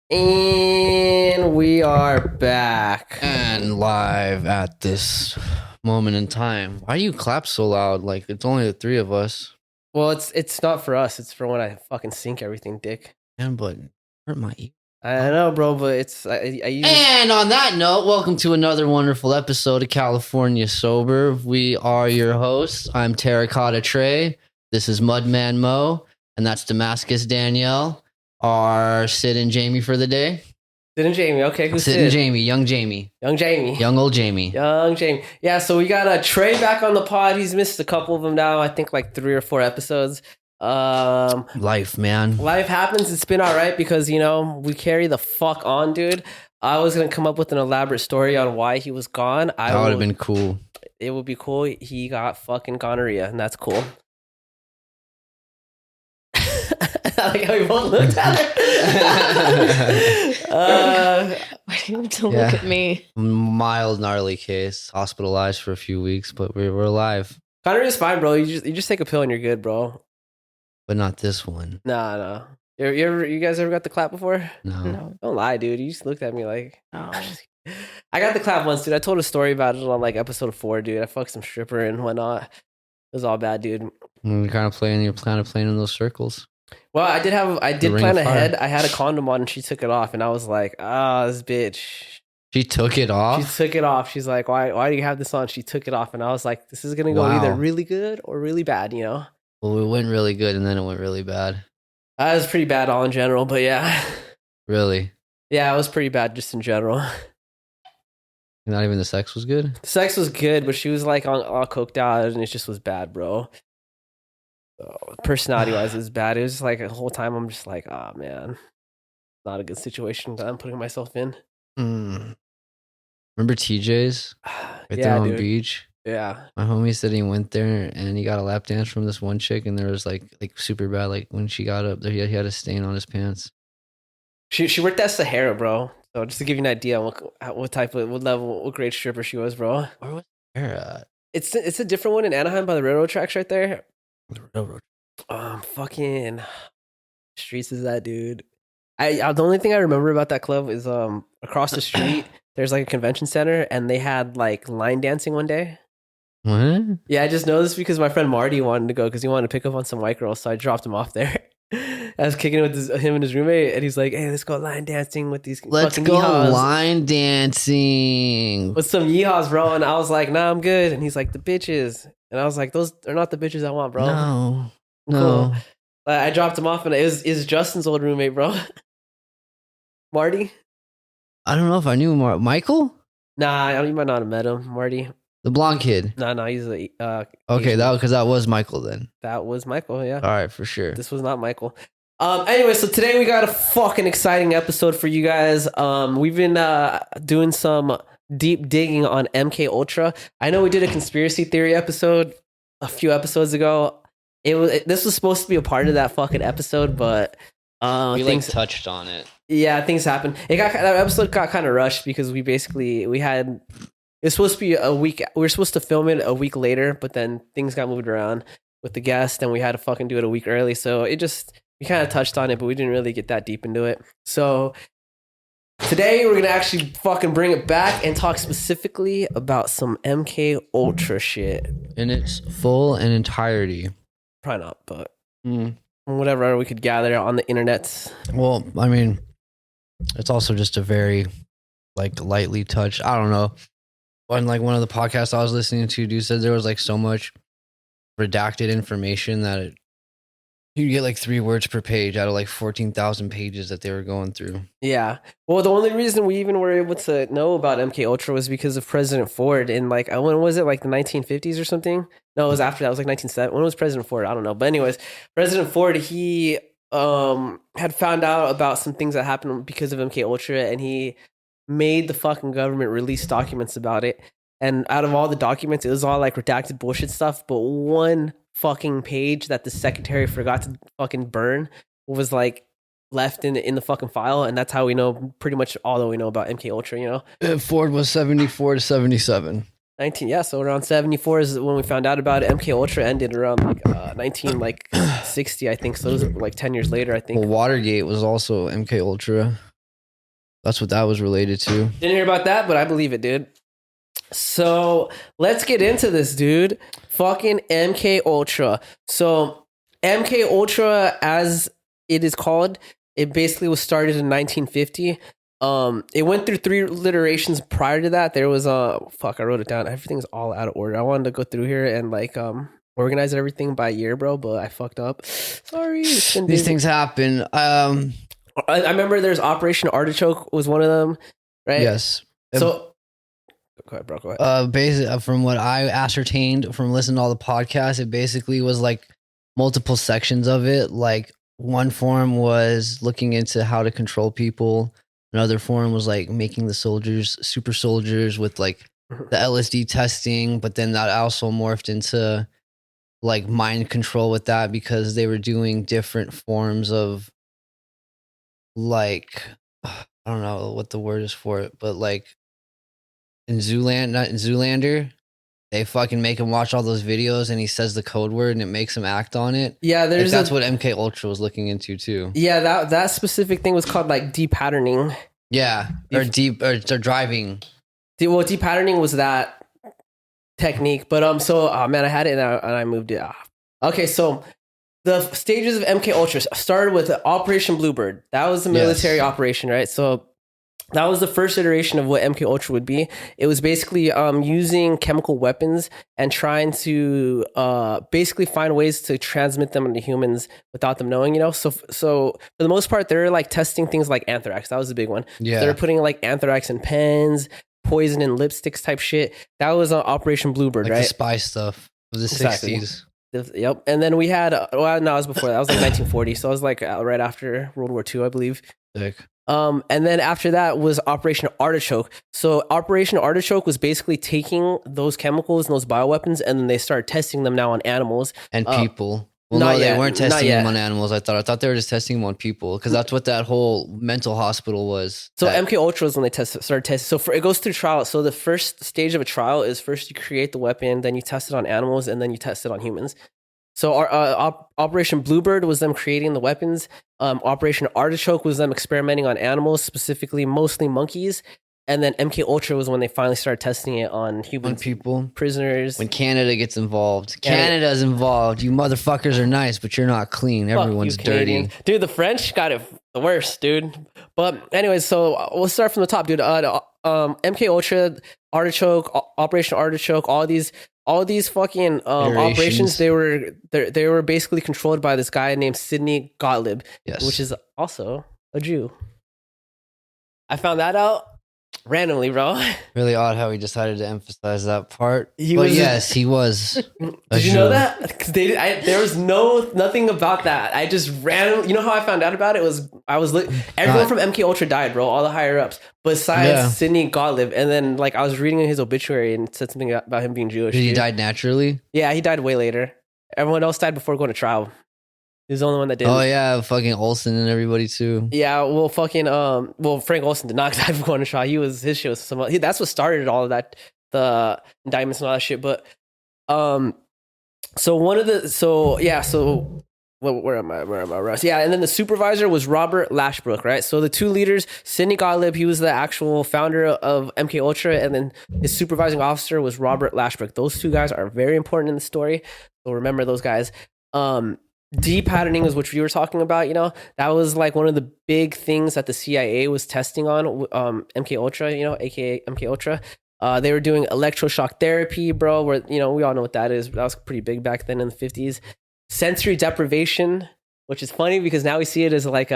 And we are back. And live at this moment in time. Why do you clap so loud? Like it's only the three of us. Well, it's not for us. It's for when I fucking sync everything, dick. And but hurt my ear. I know, bro, but it's I use. And on that note, welcome to another wonderful episode of California Sober. We are your hosts. I'm Terracotta Trey. This is Mudman Mo, and that's Damascus Danielle. Our Sid and Jamie for the day. Sid and Jamie, okay, who's Sid and Jamie, young Jamie. Young Jamie. Young old Jamie. Young Jamie. Yeah, so we got Trey back on the pod. He's missed a couple of them now. I think like 3 or 4 episodes. Life, man. Life happens. It's been all right because, you know, we carry the fuck on, dude. I was going to come up with an elaborate story on why he was gone. That would have been cool. It would be cool. He got fucking gonorrhea, and that's cool. I like how we both looked at her. Why do you have to look at me? Mild, gnarly case. Hospitalized for a few weeks, but we're alive. Gonorrhea's fine, bro. You just take a pill and you're good, bro. But not this one. Nah. You guys ever got the clap before? No. Don't lie, dude. You just looked at me like. No. I got the clap once, dude. I told a story about it on like episode 4, dude. I fucked some stripper and whatnot. It was all bad, dude. You're kind of playing in those circles. Well, I did plan ahead. I had a condom on and she took it off, and I was like, this bitch. She took it off? She took it off. She's like, why do you have this on? She took it off, and I was like, this is gonna go either really good or really bad, you know? Well, it went really good, and then it went really bad. It was pretty bad all in general, but yeah. Really? Yeah, it was pretty bad just in general. Not even the sex was good? The sex was good, but she was like all coked out, and it just was bad, bro. Personality wise, it was bad. It was just like the whole time I'm just like, oh man, not a good situation that I'm putting myself in. Remember TJ's? Right Yeah, there on dude. beach? Yeah. My homie said he went there and he got a lap dance from this one chick, and there was like super bad. Like when she got up there, he had a stain on his pants. She worked at Sahara, bro. So just to give you an idea what grade stripper she was, bro. Where was Sarah at? It's a different one in Anaheim by the railroad tracks right there. The railroad. Fucking streets is that, dude. The only thing I remember about that club is across the street there's like a convention center, and they had like line dancing one day. What? Yeah, I just know this because my friend Marty wanted to go because he wanted to pick up on some white girls, so I dropped him off there. I was kicking it with him and his roommate, and he's like, "Hey, let's go line dancing with these Let's fucking go yeehaws." line dancing With some yeehaws, bro. And I was like, "Nah, I'm good." And he's like, "The bitches," and I was like, "Those are not the bitches I want, bro." No. Cool. I dropped him off, and it was Justin's old roommate, bro. Marty. I don't know if I knew Michael. Nah, you might not have met him, Marty. The blonde kid. No, he's a Okay, Asian. that was Michael then. That was Michael. Yeah. All right, for sure. This was not Michael. Anyway, so today we got a fucking exciting episode for you guys. We've been doing some deep digging on MK Ultra. I know we did a conspiracy theory episode a few episodes ago. This was supposed to be a part of that fucking episode, but we touched on it. Yeah, things happened. That episode got kind of rushed because it's supposed to be a week. We were supposed to film it a week later, but then things got moved around with the guest, and we had to fucking do it a week early. So we kind of touched on it, but we didn't really get that deep into it. So today we're gonna actually fucking bring it back and talk specifically about some MK Ultra shit in its full and entirety. Probably not, but whatever we could gather on the internet. Well, I mean, it's also just a very like lightly touched. I don't know. On like one of the podcasts I was listening to, dude said there was like so much redacted information that you get like 3 words per page out of like 14,000 pages that they were going through. Yeah. Well, the only reason we even were able to know about MK Ultra was because of President Ford in like, when was it, like the 1950s or something? No, it was after that. It was like 1970. When was President Ford? I don't know. But anyways, President Ford, he had found out about some things that happened because of MK Ultra, and he made the fucking government release documents about it. And out of all the documents, it was all like redacted bullshit stuff, but one fucking page that the secretary forgot to fucking burn was like left in the fucking file, and that's how we know pretty much all that we know about MK Ultra, you know. Ford was 74 to 77. 19, yeah, so around 74 is when we found out about it. MK Ultra ended around like 1960, I think, so it was like 10 years later, I think. Well, Watergate was also MK Ultra. That's what that was related to. Didn't hear about that, but I believe it, dude. So let's get into this, dude. Fucking MK Ultra. So MK Ultra, as it is called, it basically was started in 1950. It went through 3 iterations prior to that. There was I wrote it down. Everything's all out of order. I wanted to go through here and like organize everything by year, bro, but I fucked up. Sorry. These things happen. I remember there's Operation Artichoke was one of them, right? Yes. So go ahead, bro. Go ahead. Basically, from what I ascertained from listening to all the podcasts, it basically was like multiple sections of it. Like one form was looking into how to control people. Another form was like making the soldiers super soldiers with like the LSD testing. But then that also morphed into like mind control with that because they were doing different forms of like, I don't know what the word is for it, but like in Zoolander, they fucking make him watch all those videos and he says the code word and it makes him act on it. Yeah, like that's what MK Ultra was looking into too. Yeah, that specific thing was called like depatterning. Yeah, or driving. Depatterning was that technique, but so man, I had it and I moved it off. Okay, so the stages of MK Ultra started with Operation Bluebird. That was a military operation, right? So that was the first iteration of what MK Ultra would be. It was basically using chemical weapons and trying to basically find ways to transmit them into humans without them knowing, you know? So for the most part, they're like testing things like anthrax. That was the big one. Yeah. They're putting like anthrax in pens, poison in lipsticks type shit. That was Operation Bluebird, like right? The spy stuff of the 60s. Yep. And then we had, no, it was before that. It was like 1940. So it was like right after World War II, I believe. Sick. And then after that was Operation Artichoke. So Operation Artichoke was basically taking those chemicals and those bioweapons, and then they started testing them now on animals and people. Well, no, they weren't testing them on animals. I thought they were just testing them on people because that's what that whole mental hospital was. So MK Ultra was when they started testing. So it goes through trials. So the first stage of a trial is first you create the weapon, then you test it on animals, and then you test it on humans. So our Operation Bluebird was them creating the weapons. Operation Artichoke was them experimenting on animals, specifically mostly monkeys. And then MK Ultra was when they finally started testing it on humans, on people, prisoners. When Canada gets involved, Canada's involved. You motherfuckers are nice, but you're not clean. Everyone's dirty. Dude, the French got it the worst, dude. But anyways, so we'll start from the top, dude. MK Ultra, Artichoke, Operation Artichoke, all these fucking operations, they were basically controlled by this guy named Sidney Gottlieb, which is also a Jew. I found that out randomly, bro. Really odd how he decided to emphasize that part. He was. Did you know that? Because there was nothing about that. I just randomly. You know how I found out about it? Everyone from MK Ultra died, bro. All the higher ups, besides Sidney Gottlieb. And then like I was reading his obituary and it said something about him being Jewish. He died naturally? Yeah, he died way later. Everyone else died before going to trial. He was the only one that didn't. Oh yeah, fucking Olson and everybody too. Yeah, well, fucking Frank Olson did not die before going to trial. His shit was that's what started all of that, the indictments and all that shit. But where am I, Russ? Yeah, and then the supervisor was Robert Lashbrook, right? So the two leaders, Sidney Gottlieb, he was the actual founder of MK Ultra, and then his supervising officer was Robert Lashbrook. Those two guys are very important in the story, so remember those guys. Depatterning is what you were talking about, you know, that was like one of the big things that the CIA was testing on MK Ultra, you know, aka MK Ultra. They were doing electroshock therapy, bro, where, you know, we all know what that is. That was pretty big back then in the 50s. Sensory deprivation, which is funny because now we see it as like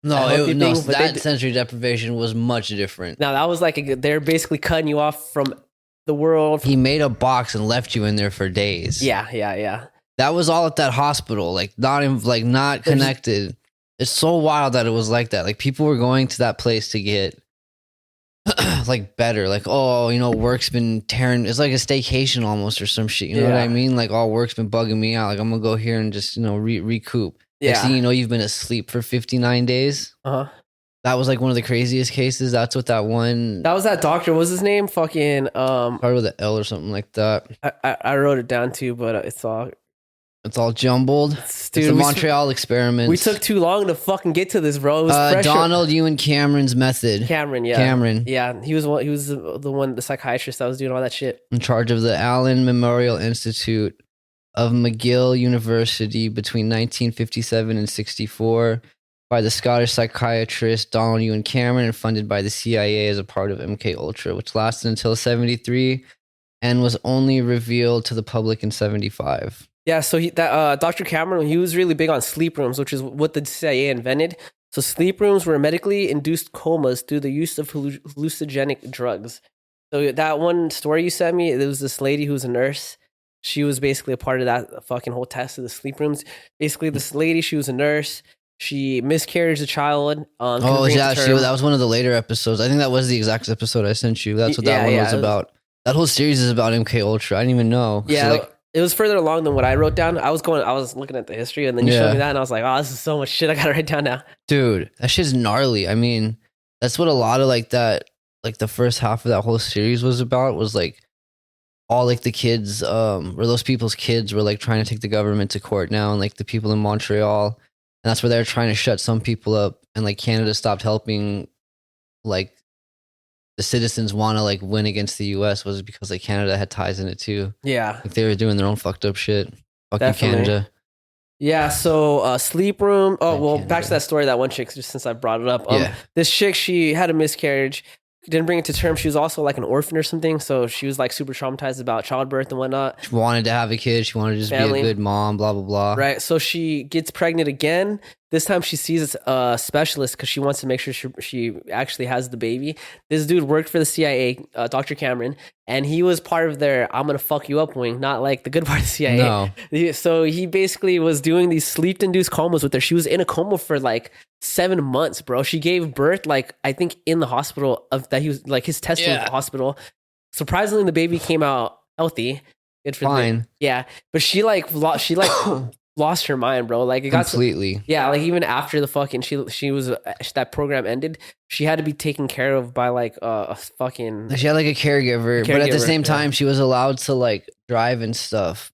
sensory deprivation was much different. Now that was like they're basically cutting you off from the world. He made a box and left you in there for days. Yeah. That was all at that hospital, like not connected. It's so wild that it was like that. Like people were going to that place to get like better. Like, oh, you know, work's been tearing. It's like a staycation almost or some shit. You know what I mean? Like, all work's been bugging me out. Like, I'm gonna go here and just, you know, recoup. Yeah. Next thing you know, you've been asleep for 59 days. That was like one of the craziest cases. That's what that one. That was that doctor. What was his name? Fucking probably with the L or something like that. I wrote it down too, but it's all. It's all jumbled. Dude, it's the Montreal experiment. We took too long to fucking get to this, bro. It was fresh. Donald Ewan Cameron's method. Cameron, yeah. Cameron. Yeah, he was the psychiatrist that was doing all that shit. In charge of the Allen Memorial Institute of McGill University between 1957 and 64 by the Scottish psychiatrist Donald Ewan Cameron and funded by the CIA as a part of MK Ultra, which lasted until 73 and was only revealed to the public in 75. Yeah, so Dr. Cameron, he was really big on sleep rooms, which is what the CIA invented. So sleep rooms were medically induced comas through the use of hallucinogenic drugs. So that one story you sent me, there was this lady who was a nurse. She was basically a part of that fucking whole test of the sleep rooms. Basically, this lady, she was a nurse. She miscarried a child. Oh, yeah, that was one of the later episodes. I think that was the exact episode I sent you. That's what that one was about. That whole series is about MK Ultra. I didn't even know. Yeah, so it was further along than what I wrote down. I was looking at the history, and then you showed me that, and I was like, oh, this is so much shit I gotta write down now. Dude, that shit's gnarly. I mean, that's what a lot of the first half of that whole series was about, was like all like the kids, or those people's kids were like trying to take the government to court now, and like the people in Montreal, and that's where they're trying to shut some people up, and like Canada stopped helping, like the citizens want to like win against the US was because like Canada had ties in it too. Yeah, like they were doing their own fucked up shit. Fucking Canada. Yeah, so sleep room. Oh, well, back to that story, that one chick, just since I brought it up. This chick, she had a miscarriage. Didn't bring it to term. She was also like an orphan or something, so she was like super traumatized about childbirth and whatnot. She wanted to have a kid. She wanted to just be a good mom, blah, blah, blah. Right, so she gets pregnant again. This time she sees a specialist because she wants to make sure she actually has the baby. This dude worked for the CIA, Dr. Cameron, and he was part of their I'm going to fuck you up wing, not like the good part of the CIA. No. So he basically was doing these sleep-induced comas with her. She was in a coma for like 7 months, bro. She gave birth, like, I think in the hospital, that he was like his testing in the hospital. Surprisingly, the baby came out healthy. Good for fine. Yeah, but she lost her mind, bro. Like it got completely. Like even after the fucking she was that program ended, she had to be taken care of by like a fucking. She had like a caregiver, but at the same time, she was allowed to like drive and stuff,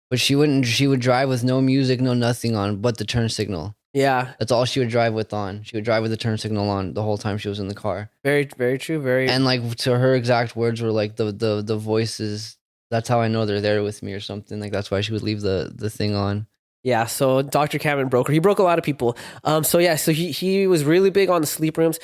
but she wouldn't. She would drive with no music, no nothing on, but the turn signal. Yeah, that's all she would drive with on. She would drive with the turn signal on the whole time she was in the car. Very, very true. And like to her exact words were like the voices. That's how I know they're there with me or something. Like that's why she would leave the thing on. Yeah, so Dr. Cameron broke her. He broke a lot of people. So he was really big on the sleep rooms.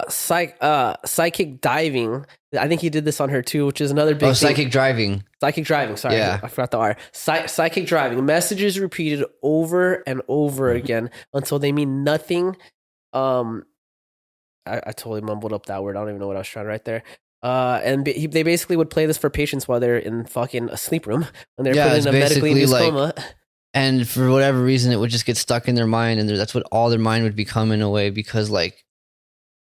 Psychic diving. I think he did this on her too, which is another big thing. Psychic driving. Psychic driving. Sorry, I forgot the R. Psychic driving. Messages repeated over and over again until they mean nothing. I totally mumbled up that word. I don't even know what I was trying to write there. And they basically would play this for patients while they're in fucking a sleep room when they're put in a medically induced coma. And for whatever reason, it would just get stuck in their mind, and that's what all their mind would become in a way, because like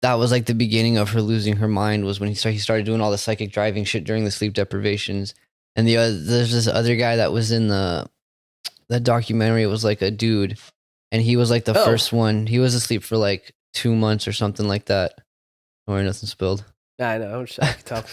that was like the beginning of her losing her mind, was when he started doing all the psychic driving shit during the sleep deprivations. And there's this other guy that was in that documentary. It was like a dude, and he was like the first one. He was asleep for like 2 months or something like that. Don't worry, nothing spilled. I know. I can tell.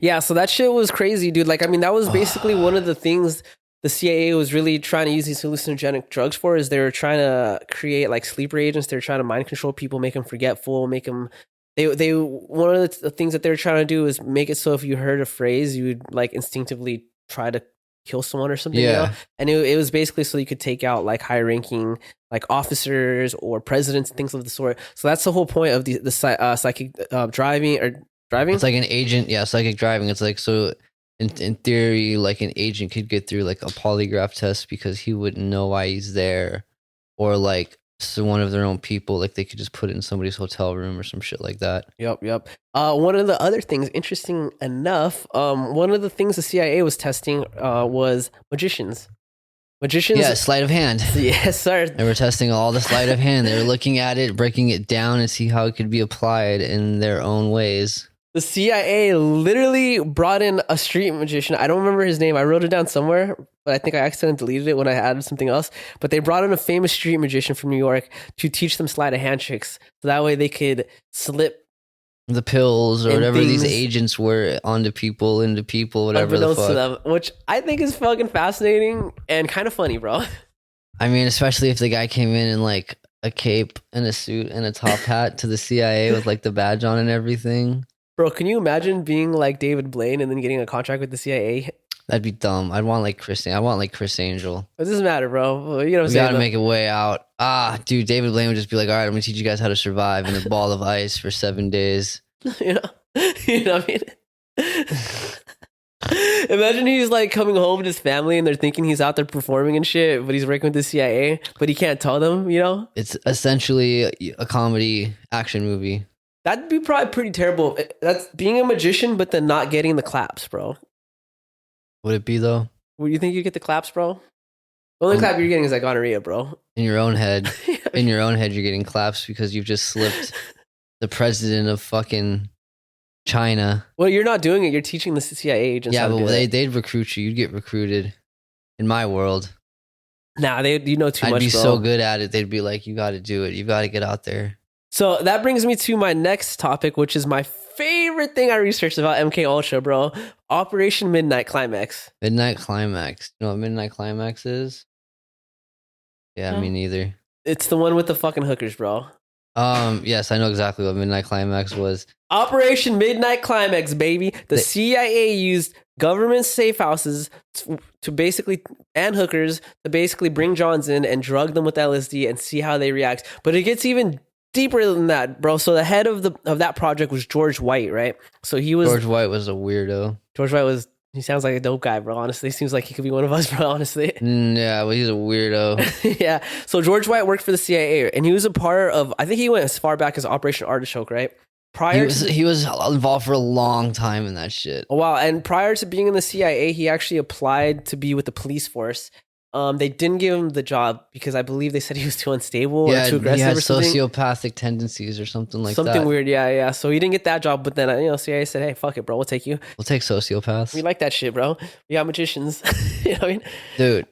Yeah. So that shit was crazy, dude. Like, I mean, that was basically one of the things the CIA was really trying to use these hallucinogenic drugs for, is they were trying to create like sleeper agents. They were trying to mind control people, make them forgetful, make them. They one of the things that they were trying to do is make it so if you heard a phrase, you would like instinctively try to kill someone or something. Yeah. You know? And it was basically so you could take out like high ranking like officers or presidents and things of the sort. So that's the whole point of the psychic driving. It's like an agent, psychic driving. It's like, so in theory, like an agent could get through like a polygraph test because he wouldn't know why he's there, or like so one of their own people, like they could just put it in somebody's hotel room or some shit like that. Yep. One of the other things, interesting enough, one of the things the CIA was testing was magicians. Sleight of hand. Yes, sir. They were testing all the sleight of hand. They were looking at it, breaking it down, and see how it could be applied in their own ways. The CIA literally brought in a street magician. I don't remember his name. I wrote it down somewhere, but I think I accidentally deleted it when I added something else. But they brought in a famous street magician from New York to teach them sleight of hand tricks. So that way they could slip the pills or And whatever these things- agents were onto people, into people, whatever the unbeknownst to fuck. them, which I think is fucking fascinating and kind of funny, bro. I mean, especially if the guy came in like a cape and a suit and a top hat to the CIA with like the badge on and everything. Bro, can you imagine being like David Blaine and then getting a contract with the CIA? That'd be dumb. I'd want like Chris. I want like Chris Angel. It doesn't matter, bro. You know what I'm We saying? gotta make a way out. Dude, David Blaine would just be like, all right, I'm gonna teach you guys how to survive in a ball of ice for 7 days. you know what I mean? Imagine he's like coming home with his family and they're thinking he's out there performing and shit, but he's working with the CIA, but he can't tell them, you know? It's essentially a comedy action movie. That'd be probably pretty terrible. That's being a magician, but then not getting the claps, bro. Would it be though? Would you think you get the claps, bro? The only clap you're getting is like gonorrhea, bro. In your own head. In your own head, you're getting claps because you've just slipped the president of fucking China. Well, you're not doing it. You're teaching the CIA agents. Yeah, how to but do that. they'd recruit you. You'd get recruited. In my world, Nah, you know too I'd much, be bro. so good at it. They'd be like, you got to do it. You got to get out there. So that brings me to my next topic, which is my favorite thing I researched about MK Ultra, bro. Operation Midnight Climax. Midnight Climax. You know what Midnight Climax is? Yeah, No. me neither. It's the one with the fucking hookers, bro. Yes, I know exactly what Midnight Climax was. Operation Midnight Climax, baby. The CIA used government safe houses to basically, and hookers, to basically bring Johns in and drug them with LSD and see how they react. But it gets even deeper than that, bro. So the head of that project was George White, right? So he was George White was a weirdo. George White was. He sounds like a dope guy, bro. Honestly, seems like he could be one of us, bro. Honestly, Yeah, well, he's a weirdo. yeah. So George White worked for the CIA, and he was a part of. I think he went as far back as Operation Artichoke, right? He was involved for a long time in that shit. Oh, wow. And prior to being in the CIA, he actually applied to be with the police force. They didn't give him the job because I believe they said he was too unstable or too aggressive he had or something. sociopathic tendencies or something like that. Something weird, yeah. So he didn't get that job, but then CIA said, "Hey, fuck it, bro. We'll take you. We'll take sociopaths. We like that shit, bro. We got magicians." You know what I mean? Dude.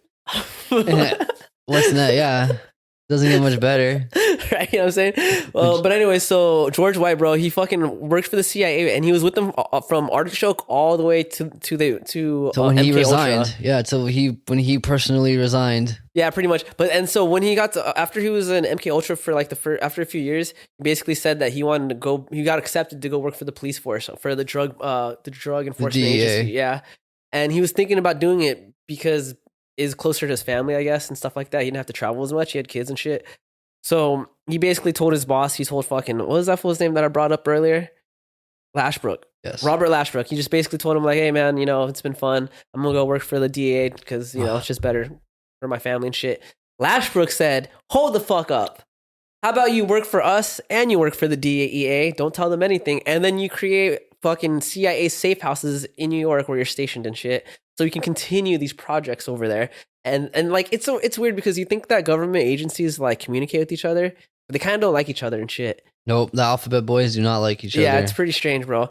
Listen, yeah. Doesn't get much better. Right, you know what I'm saying? Well, but anyway, so George White, bro, he fucking worked for the CIA, and he was with them from Artichoke all the way to when he MK resigned, Ultra. yeah. So when he personally resigned, Yeah, pretty much. But and so when he got to after he was in MK Ultra for like after a few years, he basically said that he wanted to go. He got accepted to go work for the police force for the drug enforcement DEA. agency. Yeah, and he was thinking about doing it because is closer to his family, I guess, and stuff like that. He didn't have to travel as much. He had kids and shit. So he basically told his boss. He told fucking what was that fool's name that I brought up earlier? Lashbrook. yes, Robert Lashbrook. He just basically told him like, "Hey man, you know it's been fun. I'm gonna go work for the DEA because you know it's just better for my family and shit." Lashbrook said, "Hold the fuck up. How about you work for us and you work for the DEA? Don't tell them anything, and then you create fucking CIA safe houses in New York where you're stationed and shit, so you can continue these projects over there." And like it's weird because you think that government agencies like communicate with each other, but they kind of don't like each other and shit. nope. The Alphabet Boys do not like each other. Yeah, it's pretty strange, bro.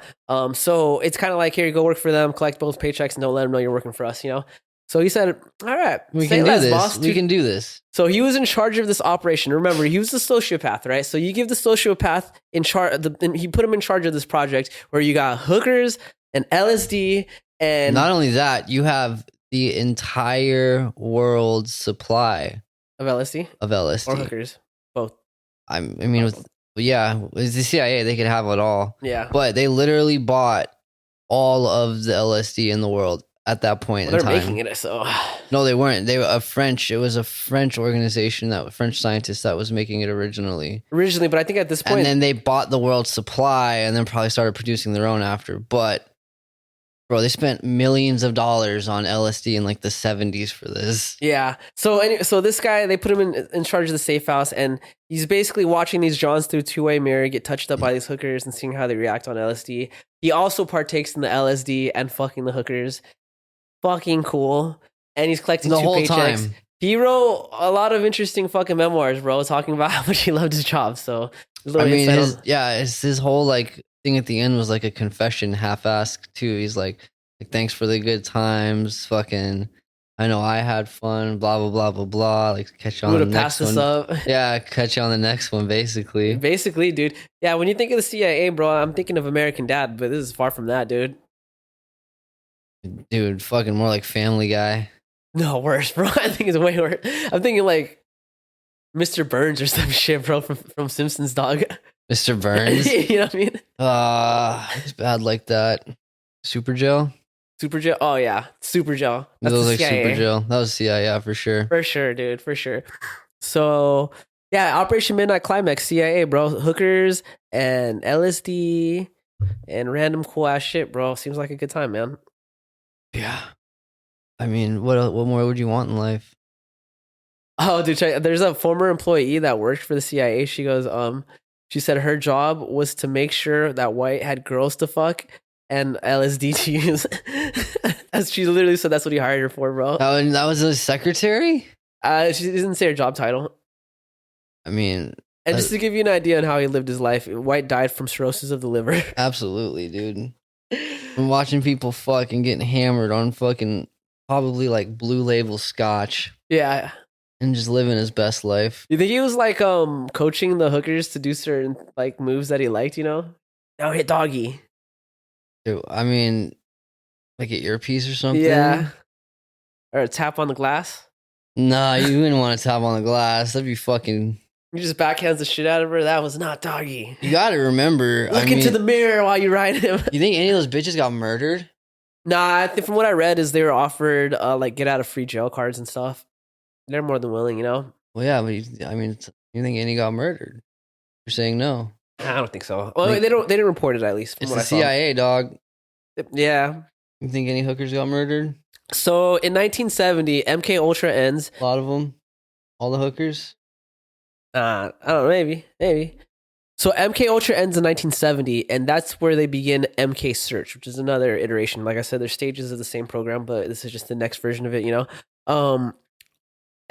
So it's kind of like, here you go work for them, collect both paychecks, and don't let them know you're working for us, you know? So he said, all right, we say can do less, this. boss. We can do this. So he was in charge of this operation. Remember, he was the sociopath, right? So you give the sociopath in charge, he put him in charge of this project where you got hookers and LSD and Not only that, you have the entire world's supply of LSD of LSD. or hookers, both. I mean, with the CIA, they could have it all. Yeah. But they literally bought all of the LSD in the world at that point Well, in they're time. making it, so No, they weren't. They were it was a French organization, French scientist that was making it originally. originally, but I think at this point, And then they bought the world's supply and then probably started producing their own after. But bro, they spent millions of dollars on LSD in like the 70s for this. yeah. So so this guy, they put him in charge of the safe house, and he's basically watching these Johns through a two-way mirror get touched up by these hookers and seeing how they react on LSD. He also partakes in the LSD and fucking the hookers. Fucking cool. And he's collecting The two whole paychecks. time. He wrote a lot of interesting fucking memoirs, bro, talking about how much he loved his job. So I mean, insight his whole like thing at the end was like a confession, half-assed too. He's like thanks for the good times, fucking. I know I had fun, blah, blah, blah, blah, blah. Like, catch you We on would the have next passed this one. up. Yeah, catch you on the next one, basically. Basically, dude. Yeah, when you think of the CIA, bro, I'm thinking of American Dad, but this is far from that, dude. Dude, fucking more like Family Guy. No, worse, bro. I think it's way worse. I'm thinking like Mr. Burns or some shit, bro, from Simpsons, dog. Mr. Burns. You know what I mean? It's bad like that. Super Joe? Super Joe. Oh yeah, Super Joe. That's That was the like CIA. Super Joe. That was CIA, yeah, for sure. For sure, dude. For sure. So yeah, Operation Midnight Climax, CIA, bro. Hookers and LSD and random cool ass shit, bro. Seems like a good time, man. Yeah. I mean, what more would you want in life? Oh, dude, there's a former employee that worked for the CIA. She goes, she said her job was to make sure that White had girls to fuck and LSD to use. As she literally said, that's what he hired her for, bro. That was a secretary? She didn't say her job title. I mean, and just to give you an idea on how he lived his life, White died from cirrhosis of the liver. Absolutely, dude. I'm watching people fuck and getting hammered on fucking probably like Blue Label scotch. Yeah. And just living his best life. You think he was like coaching the hookers to do certain like moves that he liked, you know? Now hit doggy. Dude, I mean, like an earpiece or something? Yeah. Or a tap on the glass? Nah, you wouldn't want to tap on the glass. That'd be fucking... You just backhands the shit out of her. That was not doggy. You gotta remember... Look into the mirror while you ride him. You think any of those bitches got murdered? Nah, I think from what I read is they were offered like get out of free jail cards and stuff. They're more than willing, you know? Well, yeah, but you think any got murdered? You're saying no. I don't think so. Well, they didn't report it, at least. From It's what the I saw. CIA, dog. Yeah. You think any hookers got murdered? So in 1970, MK Ultra ends. A lot of them. All the hookers. I don't know. Maybe. So MK Ultra ends in 1970, and that's where they begin MK Search, which is another iteration. Like I said, there's stages of the same program, but this is just the next version of it. You know,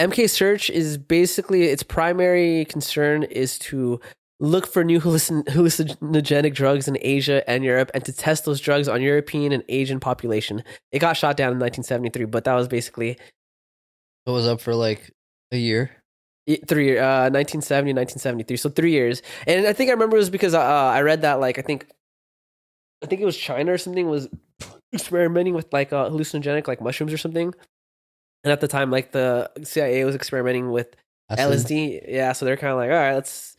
MK Search is basically its primary concern is to look for new hallucinogenic drugs in Asia and Europe, and to test those drugs on European and Asian population. It got shot down in 1973, but that was basically It was up for like a year. 1970, 1973. So 3 years. And I think I remember it was because I read that like I think it was China or something was experimenting with like hallucinogenic like mushrooms or something. And at the time, like the CIA was experimenting with LSD. Yeah, so they're kind of like, all right,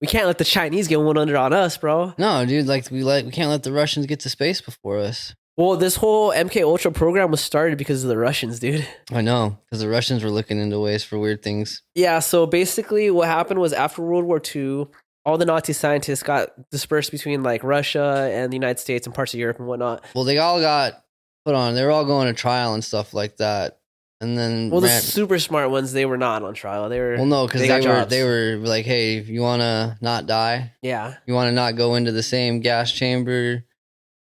we can't let the Chinese get one under on us, bro. No, dude, like we can't let the Russians get to space before us. Well, this whole MK Ultra program was started because of the Russians, dude. I know, because the Russians were looking into ways for weird things. Yeah, so basically what happened was after World War II, all the Nazi scientists got dispersed between like Russia and the United States and parts of Europe and whatnot. Well, they all got put on. They were all going to trial and stuff like that. And then, the super smart ones, they were not on trial. They were no, because they were like, hey, if you want to not die, yeah, you want to not go into the same gas chamber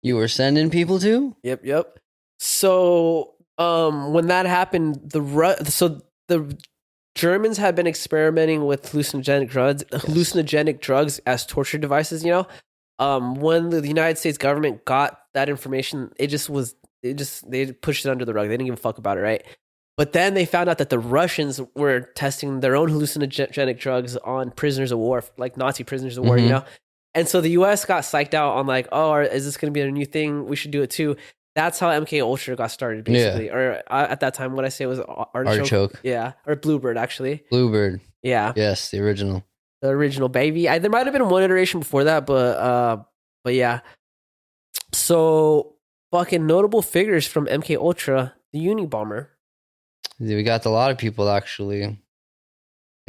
you were sending people to. Yep. So, when that happened, the Germans had been experimenting with hallucinogenic drugs as torture devices. You know, when the United States government got that information, they pushed it under the rug. They didn't give a fuck about it, right? But then they found out that the Russians were testing their own hallucinogenic drugs on prisoners of war, like Nazi prisoners of war, you know? And so the US got psyched out on like, oh, is this going to be a new thing? We should do it too. That's how MK Ultra got started, basically. Yeah. Or at that time, what I say was artichoke. Yeah. Or Bluebird, actually. Bluebird. Yeah. Yes, the original. The original, baby. There might have been one iteration before that, but yeah. So fucking notable figures from MK Ultra, the Unabomber. We got a lot of people, actually.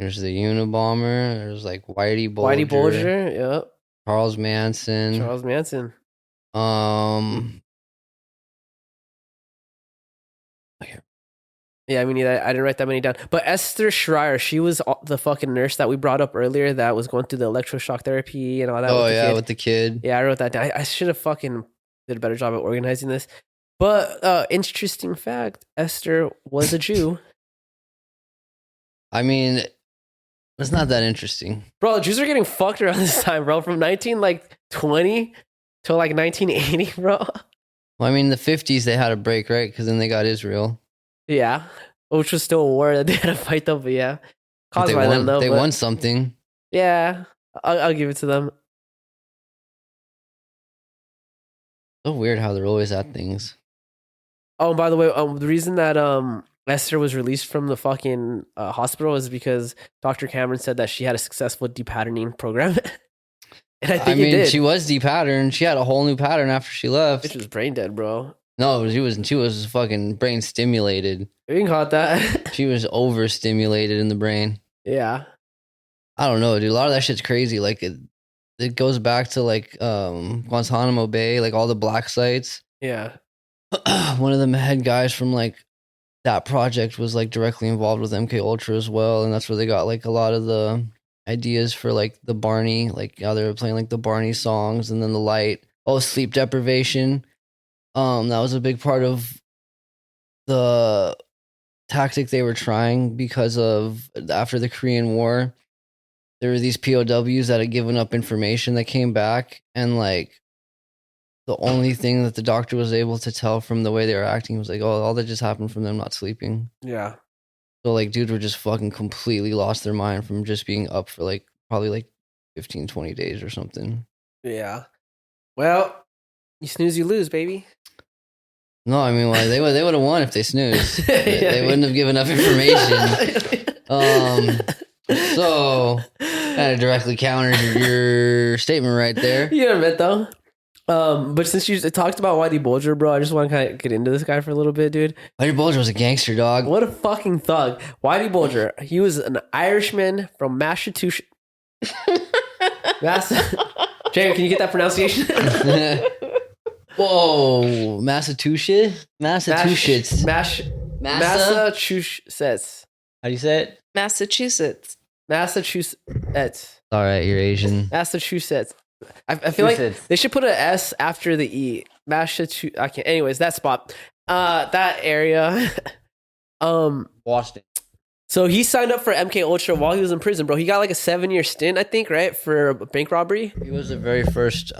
There's the Unabomber. There's like Whitey Bulger. Yep. Charles Manson. Yeah, I mean, I didn't write that many down. But Esther Schreier, she was the fucking nurse that we brought up earlier that was going through the electroshock therapy and all that. Oh, yeah, with the kid. Yeah, I wrote that down. I should have fucking did a better job at organizing this. But interesting fact, Esther was a Jew. I mean, it's not that interesting. Bro, Jews are getting fucked around this time, bro. From 1920 to like 1980, bro. Well, I mean, the 50s, they had a break, right? Because then they got Israel. Yeah, which was still a war that they had to fight though. But yeah, But caused they by them won. though. They but won something. Yeah, I'll give it to them. So weird how they're always at things. Oh, and by the way, the reason that Esther was released from the fucking hospital is because Dr. Cameron said that she had a successful depatterning program, and I think it did. She was depatterned. She had a whole new pattern after she left. Which was brain dead, bro. No, she was fucking brain stimulated. You can call it that. She was overstimulated in the brain. Yeah. I don't know, dude. A lot of that shit's crazy. Like it goes back to like Guantanamo Bay, like all the black sites. Yeah. One of the head guys from like that project was like directly involved with MK Ultra as well, and that's where they got like a lot of the ideas for like the Barney, like how they were playing like the Barney songs, and then the light. Oh, sleep deprivation. That was a big part of the tactic they were trying because of after the Korean War, there were these POWs that had given up information that came back, and like the only thing that the doctor was able to tell from the way they were acting was like, oh, all that just happened from them not sleeping. Yeah. So like dudes were just fucking completely lost their mind from just being up for like probably like 15, 20 days or something. Yeah. Well, you snooze, you lose, baby. No, I mean, well, they would have won if they snoozed. They wouldn't have given enough information. So kind of directly counters your statement right there. You know what I meant, though. But since you talked about Whitey Bulger, bro, I just want to kind of get into this guy for a little bit, dude. Whitey Bulger was a gangster, dog. What a fucking thug. Whitey Bulger, he was an Irishman from Massachusetts. Jamie, can you get that pronunciation? Whoa, Massachusetts? Massachusetts. Massachusetts. How do you say it? Massachusetts. Massachusetts. All right, you're Asian. Massachusetts. I feel like they should put an S after the E. Massachusetts. I can't. Anyways, that spot. That area. Boston. So he signed up for MK Ultra while he was in prison, bro. He got like a 7-year stint, I think, right, for bank robbery. He was the very first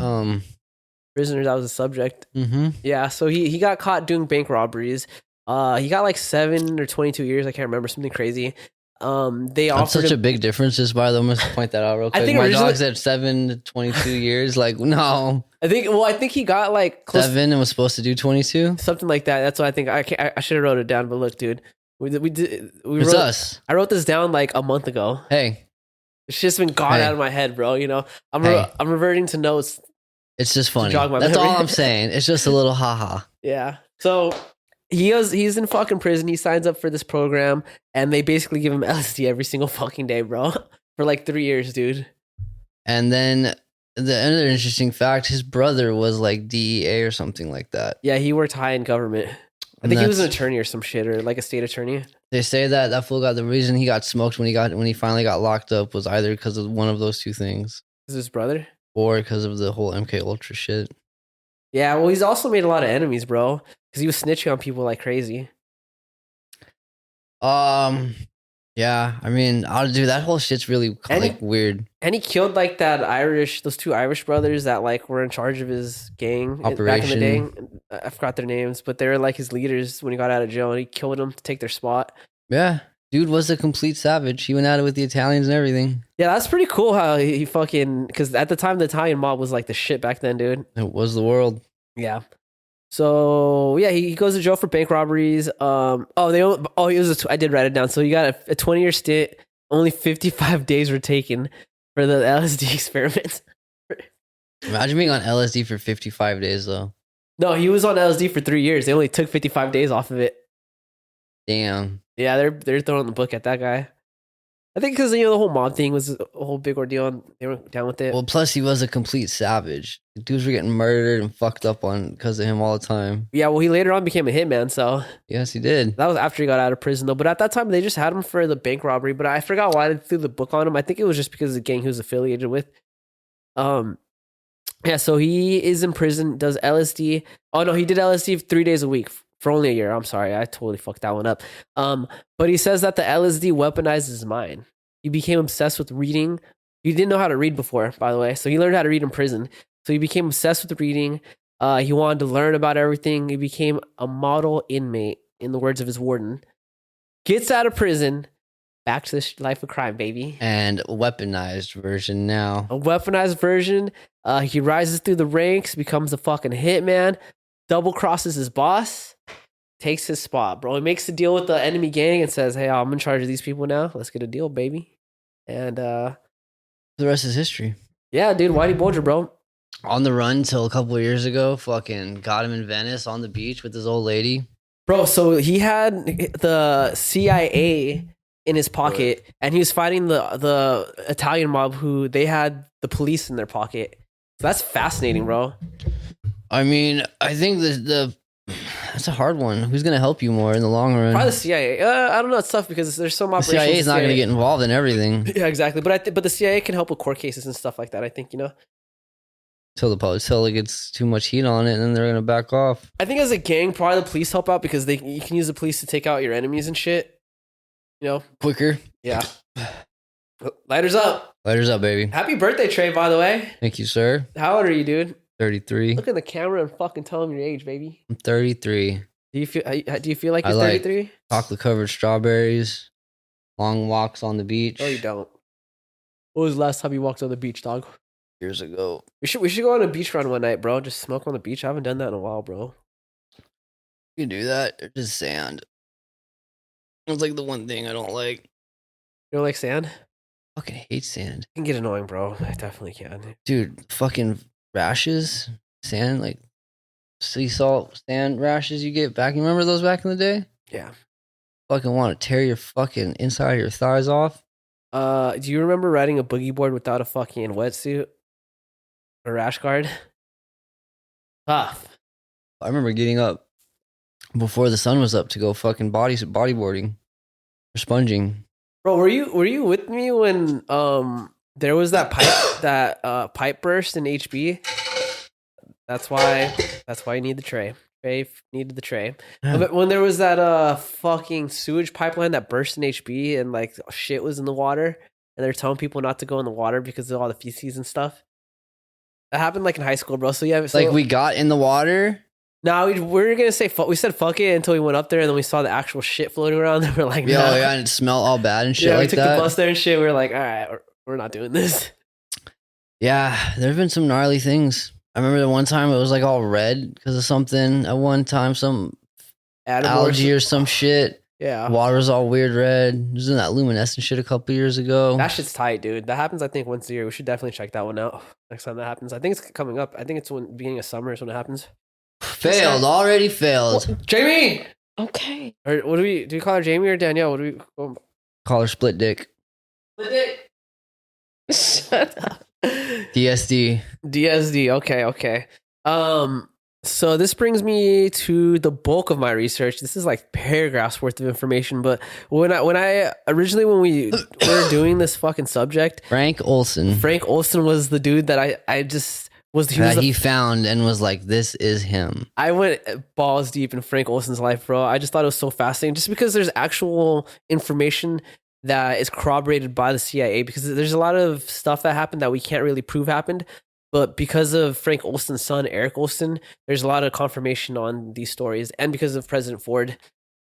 Prisoner that was a subject. Mm-hmm. Yeah, so he got caught doing bank robberies. He got like 7 or 22 years. I can't remember, something crazy. They That's offered such a him, big difference. Just by the way, let's point that out real quick. I think My originally- dog's at 7 to 22 years. Like no, I think he got like close 7 and was supposed to do 22. something like that. That's what I think. I should have wrote it down, but look, dude, we It's wrote, us. I wrote this down like a month ago. Hey, It's just been gone Hey. out of my head, bro. You know, I'm Hey. I'm reverting to notes. it's just funny. jog my That's memory. all I'm saying. It's just a little haha. Yeah. So he's in fucking prison. He signs up for this program, and they basically give him LSD every single fucking day, bro, for like 3 years, dude. And then the other interesting fact, his brother was like DEA or something like that. Yeah, he worked high in government. I And think he was an that's- attorney or some shit, or like a state attorney. They say that that fool got the reason he got smoked when he finally got locked up was either because of one of those two things Is his brother? or because of the whole MK Ultra shit. Yeah, well, he's also made a lot of enemies, bro, because he was snitching on people like crazy. Yeah, I mean, I'll do that whole shit's really And like weird. And he killed like those 2 Irish brothers that like were in charge of his gang back in the Operation. day. I forgot their names, but they were like his leaders when he got out of jail, and he killed them to take their spot. Yeah, dude was a complete savage. He went at it with the Italians and everything. Yeah, that's pretty cool how he fucking, because at the time the Italian mob was like the shit back then, dude. It was the world. Yeah. So yeah, he goes to jail for bank robberies. I did write it down. So he got a 20-year stint. Only 55 days were taken for the LSD experiment. Imagine being on LSD for 55 days though. No, he was on LSD for 3 years. They only took 55 days off of it. Damn. Yeah, they're throwing the book at that guy. I think because the whole mob thing was a whole big ordeal, and they were down with it. Well, plus he was a complete savage. Dudes were getting murdered and fucked up on because of him all the time. Yeah, well, he later on became a hitman, so Yes, he did. that was after he got out of prison, though. But at that time, they just had him for the bank robbery. But I forgot why they threw the book on him. I think it was just because of the gang he was affiliated with. Yeah, so he is in prison, does LSD. Oh, no, he did LSD 3 days a week for only a year. I'm sorry, I totally fucked that one up. But he says that the LSD weaponized his mind. He became obsessed with reading. He didn't know how to read before, by the way. So he learned how to read in prison. So he became obsessed with reading. He wanted to learn about everything. He became a model inmate in the words of his warden. Gets out of prison, back to the life of crime, baby. And weaponized version now. A weaponized version. He rises through the ranks, becomes a fucking hitman, double crosses his boss, takes his spot, bro. He makes a deal with the enemy gang and says, hey, I'm in charge of these people now. Let's get a deal, baby. And the rest is history. Yeah, dude, Whitey Bulger, bro. On the run till a couple of years ago, fucking got him in Venice on the beach with his old lady. Bro, so he had the CIA in his pocket, and he was fighting the Italian mob who they had the police in their pocket. So that's fascinating, bro. I mean, I think that's a hard one. Who's going to help you more in the long run? Probably the CIA. I don't know. It's tough because there's some operations. The CIA is not going to get involved in everything. Yeah, exactly. But but the CIA can help with court cases and stuff like that, I think, Till it gets too much heat on it, and then they're gonna back off. I think as a gang, probably the police help out because you can use the police to take out your enemies and shit. Quicker. Yeah. Lighters up. Lighters up, baby. Happy birthday, Trey, by the way. Thank you, sir. How old are you, dude? 33. Look in the camera and fucking tell them your age, baby. I'm 33. Do you feel like you're 33? Chocolate covered strawberries, long walks on the beach. No, you don't. When was the last time you walked on the beach, dog? Years ago. We should go on a beach run one night, bro. Just smoke on the beach. I haven't done that in a while, bro. You can do that. There's just sand. It's like the one thing I don't like. You don't like sand? I fucking hate sand. It can get annoying, bro. I definitely can. Dude, fucking rashes, sand, like sea salt sand rashes you get back. You remember those back in the day? Yeah. Fucking want to tear your fucking inside of your thighs off. Do you remember riding a boogie board without a fucking wetsuit? A rash guard? Tough. I remember getting up before the sun was up to go fucking bodyboarding or sponging. Bro, were you with me when there was that pipe burst in HB? That's why you need the tray. Trey needed the tray. Yeah. When there was that fucking sewage pipeline that burst in HB and like shit was in the water and they're telling people not to go in the water because of all the feces and stuff. That happened like in high school, bro. So yeah, like we got in the water. No, we were gonna say we said fuck it until we went up there and then we saw the actual shit floating around and we're like, nah. Yeah, and it smelled all bad and shit. Yeah, like we took the bus there and shit. We were like, all right, we're not doing this. Yeah, there've been some gnarly things. I remember the one time it was like all red because of something. At one time, some algae or some shit. Yeah, water was all weird red. It was in that luminescent shit a couple years ago. That shit's tight, dude. That happens, I think, once a year. We should definitely check that one out next time that happens. I think it's coming up. I think it's beginning of summer is when it happens. Already failed. Well, Jamie. Okay. Or what do we call her, Jamie or Danielle? What do we call her? Split dick. Split dick. Shut up. DSD. Okay. So this brings me to the bulk of my research. This is like paragraphs worth of information, but when we were doing this fucking subject, Frank Olson was the dude that I just was he found and was like, this is him. I went balls deep in Frank Olson's life, bro. I just thought it was so fascinating just because there's actual information that is corroborated by the CIA, because there's a lot of stuff that happened that we can't really prove happened. But because of Frank Olson's son, Eric Olson, there's a lot of confirmation on these stories. And because of President Ford.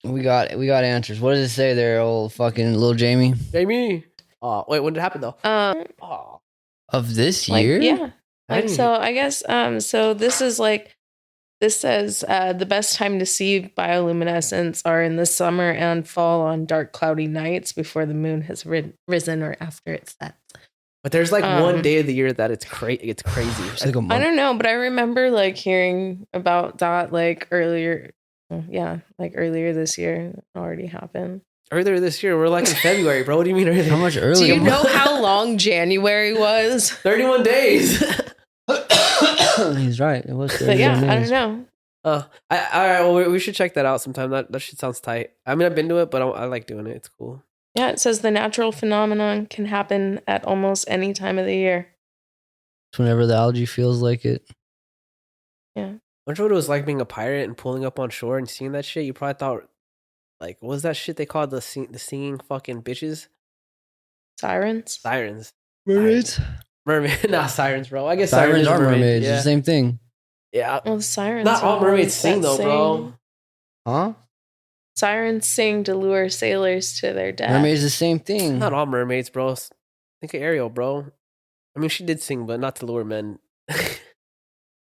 We got answers. What does it say there, old fucking little Jamie? Jamie. Wait, when did it happen though? Of this year? Yeah. So I guess, so this says the best time to see bioluminescence are in the summer and fall on dark, cloudy nights before the moon has risen or after it sets. But there's like one day of the year that it's crazy. It's like a month. I don't know, but I remember like hearing about that like earlier. Yeah, like earlier this year. It already happened. Earlier this year? We're like in February, bro. What do you mean earlier? How much earlier? Do you know how long January was? 31 days. He's right. It was 31 But yeah, days. I don't know. All right. Well, we should check that out sometime. That shit sounds tight. I mean, I've been to it, but I like doing it. It's cool. Yeah, it says the natural phenomenon can happen at almost any time of the year. It's whenever the algae feels like it. Yeah. I wonder what it was like being a pirate and pulling up on shore and seeing that shit. You probably thought, like, what was that shit they called the singing fucking bitches? Sirens? Mermaids? Mermaid, not sirens, bro. I guess Sirens are mermaids. mermaids. Yeah. It's the same thing. Yeah. Well, the sirens. Not all mermaids sing though, bro. Huh? Sirens sing to lure sailors to their death. Mermaids the same thing. Not all mermaids, bro. Think of Ariel, bro. I mean, she did sing, but not to lure men.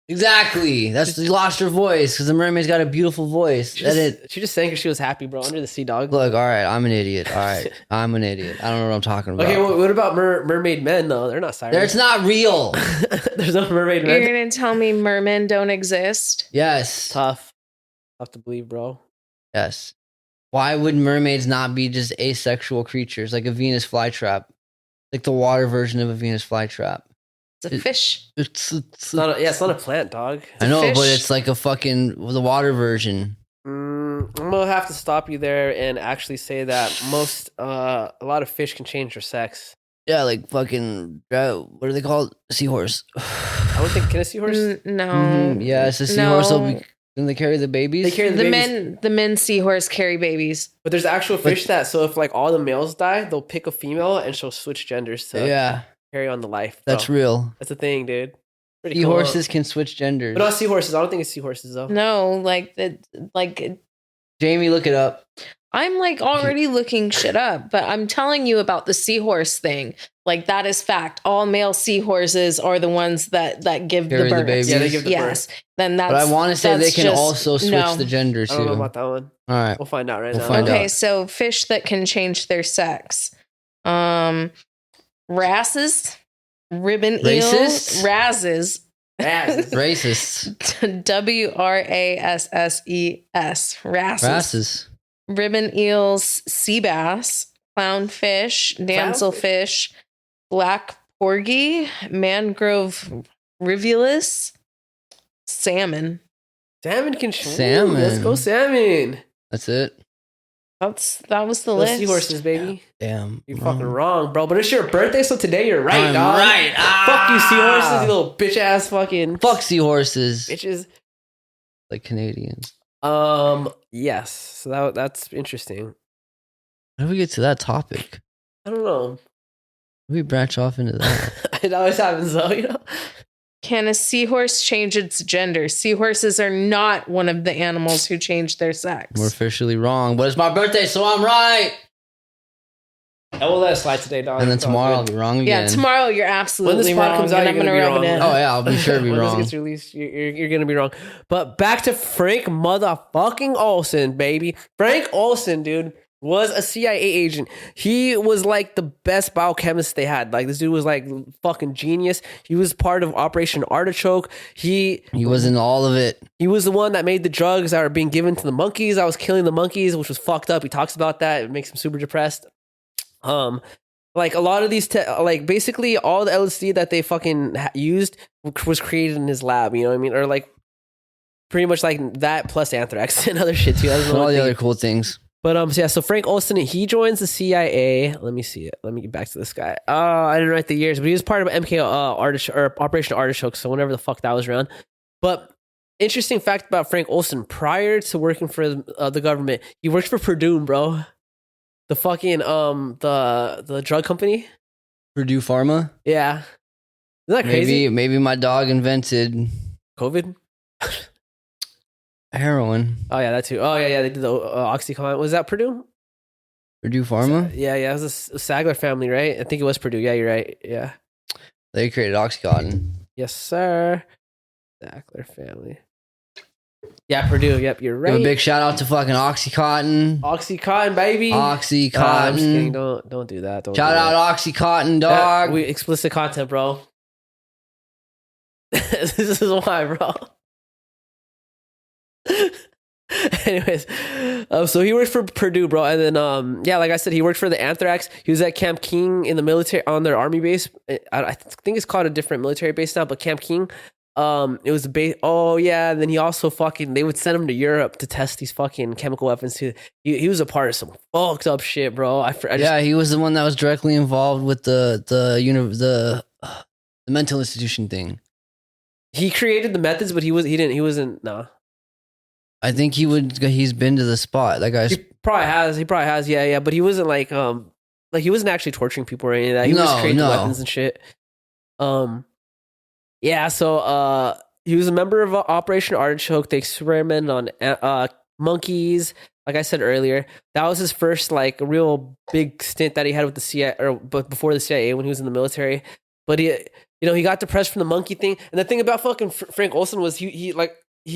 Exactly. That's you lost her voice because the mermaid's got a beautiful voice. She just sang because she was happy, bro. Under the sea, dog. Look, all right, I'm an idiot. All right, I'm an idiot. I don't know what I'm talking about. Okay, well, what about mermaid men, though? They're not sirens. It's not real. There's no mermaid men. You're gonna tell me mermen don't exist? Yes. Tough to believe, bro. Yes. Why would mermaids not be just asexual creatures like a Venus flytrap? Like the water version of a Venus flytrap. It's a fish. It's not a plant, dog. I know, fish. but it's like a fucking the water version. I'm gonna have to stop you there and actually say that a lot of fish can change their sex. Yeah, like fucking what are they called? Seahorse. I would think, can a seahorse? No. Mhm. Yeah, it's a seahorse. Then they carry the babies. They carry the babies. The men seahorse carry babies. But there's actual fish so if like all the males die, they'll pick a female and she'll switch genders to carry on the life. Bro. That's real. That's a thing, dude. Pretty Seahorses cool. can switch genders. But not seahorses. I don't think it's seahorses though. No, Jamie, look it up. I'm like already looking shit up, but I'm telling you about the seahorse thing. Like that is fact. All male seahorses are the ones that give Carry the the birth. babies. Yeah, they give the Yes. Then that's. But I want to say they that's can just- also switch no. the gender too. I don't know about that one. All right. We'll find out right We'll now. find out. Okay, so fish that can change their sex. Wrasses, ribbon Racists? eel, wrasses. Racists. WRASSES. Wrasses. Rasses. Ribbon eels, sea bass, clownfish, damselfish, black porgy, mangrove rivulus, salmon. Salmon can Salmon. Let's go salmon. That's it. That was the Those list. seahorses, baby. Damn. You're fucking wrong, bro. But it's your birthday, so today you're right, I'm dog. right. Fuck you, seahorses, you little bitch ass fucking Fuck seahorses. bitches. Like Canadians. Yes. So that's interesting. How do we get to that topic? I don't know. How do we branch off into that? It always happens though, you know. Can a seahorse change its gender? Seahorses are not one of the animals who change their sex. We're officially wrong, but it's my birthday, so I'm right. I will let it slide today, dog. And then It's all tomorrow I'll good. be wrong again. Yeah, tomorrow you're When absolutely this pod wrong, comes out, and I'm you're gonna gonna rub be it in. wrong. Oh yeah, I'll be sure to be when wrong. this gets released, you're gonna be wrong. But back to Frank motherfucking Olson, baby. Frank Olson, dude, was a CIA agent. He was like the best biochemist they had. Like this dude was like fucking genius. He was part of Operation Artichoke. He was in all of it. He was the one that made the drugs that were being given to the monkeys. I was killing the monkeys, which was fucked up. He talks about that. It makes him super depressed. Like a lot of these, like basically all the LSD that they fucking used was created in his lab. You know what I mean? Or like pretty much like that plus anthrax and other shit too. And all the other cool things. But so yeah, so Frank Olson, he joins the CIA. Let me see it. Let me get back to this guy. I didn't write the years, but he was part of MK Artichoke or Operation Artichoke. So whenever the fuck that was around. But interesting fact about Frank Olson: prior to working for the government, he worked for Purdue, bro. The fucking the drug company. Purdue Pharma. Yeah, isn't that crazy? Maybe my dog invented COVID. heroin. Oh yeah, that too. Oh yeah, they did the OxyContin. Was that Purdue? Purdue Pharma. Yeah, it was a Sagler family, right? I think it was Purdue. Yeah, you're right. Yeah. They created OxyContin. Yes, sir. Sagler family. Yeah, Purdue. Yep, you're right. Give a big shout out to fucking OxyContin. OxyContin, baby. I'm just kidding. OxyContin. Don't do that. Don't Shout do out that. OxyContin, dog. We explicit content, bro. This is why, bro. Anyways, so he worked for Purdue, bro, and then yeah, like I said, he worked for the Anthrax. He was at Camp King in the military on their army base. I think it's called a different military base now, but Camp King. It was a base. Oh yeah, and then he also they would send him to Europe to test these fucking chemical weapons too. He was a part of some fucked up shit, bro. Yeah, he was the one that was directly involved with the mental institution thing. He created the methods, but he wasn't. No, I think he's been to the spot. That guy's he probably has. Yeah. But he wasn't like he wasn't actually torturing people or any of that. He was just creating the weapons and shit. Yeah. So he was a member of Operation Artichoke. They experimented on monkeys. Like I said earlier, that was his first like real big stint that he had with the CIA, or but before the CIA when he was in the military. But he got depressed from the monkey thing. And the thing about fucking Frank Olson was he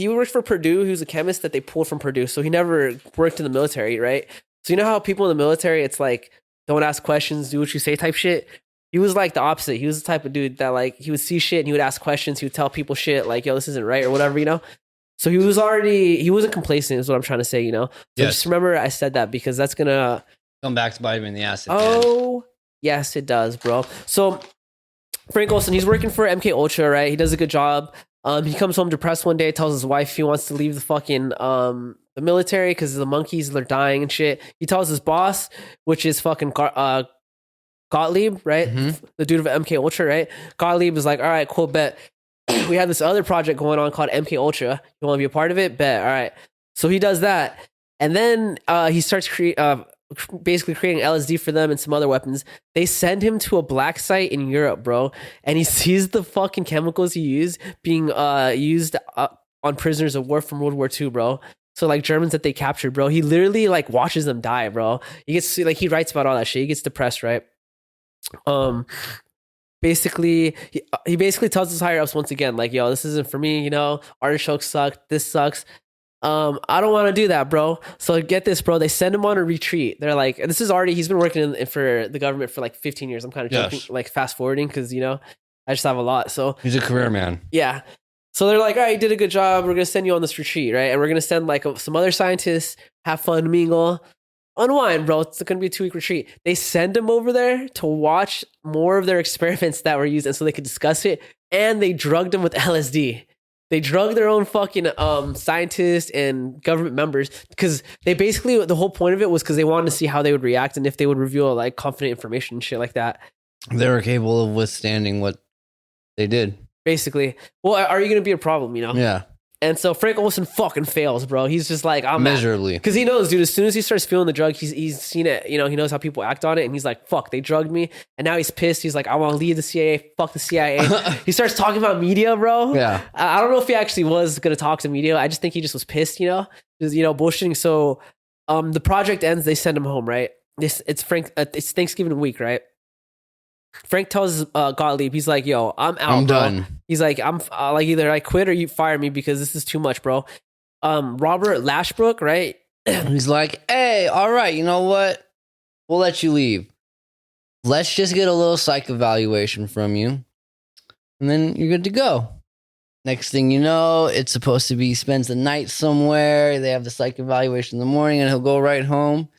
worked for Purdue. He was a chemist that they pulled from Purdue, so he never worked in the military, right? So you know how people in the military, it's like don't ask questions, do what you say type shit. He was like the opposite. He was the type of dude that like he would see shit and he would ask questions. He would tell people shit like, "Yo, this isn't right" or whatever, you know. So he wasn't complacent, is what I'm trying to say, you know. So Yes. just remember I said that because that's gonna Come back to bite him in the ass. Oh, yes, it does, bro. So Frank Olson, he's working for MK Ultra, right? He does a good job. He comes home depressed one day, tells his wife he wants to leave the fucking the military because the monkeys, they're dying and shit. He tells his boss, which is fucking Gottlieb, right? Mhm. The dude of MK Ultra, right? Gottlieb is like, all right, cool, bet. We have this other project going on called MK Ultra. You want to be a part of it? Bet. All right. So he does that, and then he starts basically creating LSD for them and some other weapons. They send him to a black site in Europe, bro, and he sees the fucking chemicals he used being used on prisoners of war from World War II, bro. So like Germans that they captured, bro. He literally like watches them die, bro. He gets like he writes about all that shit. He gets depressed, right? Basically, he basically tells his higher ups once again, like, "Yo, this isn't for me. You know, artichokes suck. This sucks. I don't want to do that, bro." So get this, bro. They send him on a retreat. They're like, this is already, he's been working for the government for like 15 years. I'm kind of joking, like fast forwarding because, you know, I just have a lot. So he's a career man. Yeah. So they're like, all right, you did a good job. We're going to send you on this retreat, right? And we're going to send like some other scientists, have fun, mingle, unwind, bro. It's going to be a 2-week retreat. They send him over there to watch more of their experiments that were used and so they could discuss it. And they drugged him with LSD. They drugged their own fucking scientists and government members because they basically, the whole point of it was because they wanted to see how they would react and if they would reveal like confident information and shit like that. They were capable of withstanding what they did. Basically. Well, are you going to be a problem, you know? Yeah. And so Frank Olson fucking fails, bro. He's just like, I'm miserably. Because he knows, dude, as soon as he starts feeling the drug, he's seen it, you know, he knows how people act on it. And he's like, fuck, they drugged me. And now he's pissed. He's like, I want to leave the CIA. Fuck the CIA. He starts talking about media, bro. Yeah. I don't know if he actually was going to talk to media. I just think he just was pissed, you know, just, you know, bullshitting. So the project ends. They send him home, right? It's Thanksgiving week, right? Frank tells Gottlieb, he's like, yo, I'm out, I'm bro. done. He's like, I'm like, either I quit or you fire me because this is too much, bro. Robert Lashbrook, right? He's like, hey, all right, you know what? We'll let you leave. Let's just get a little psych evaluation from you. And then you're good to go. Next thing you know, it's supposed to be he spends the night somewhere. They have the psych evaluation in the morning and he'll go right home.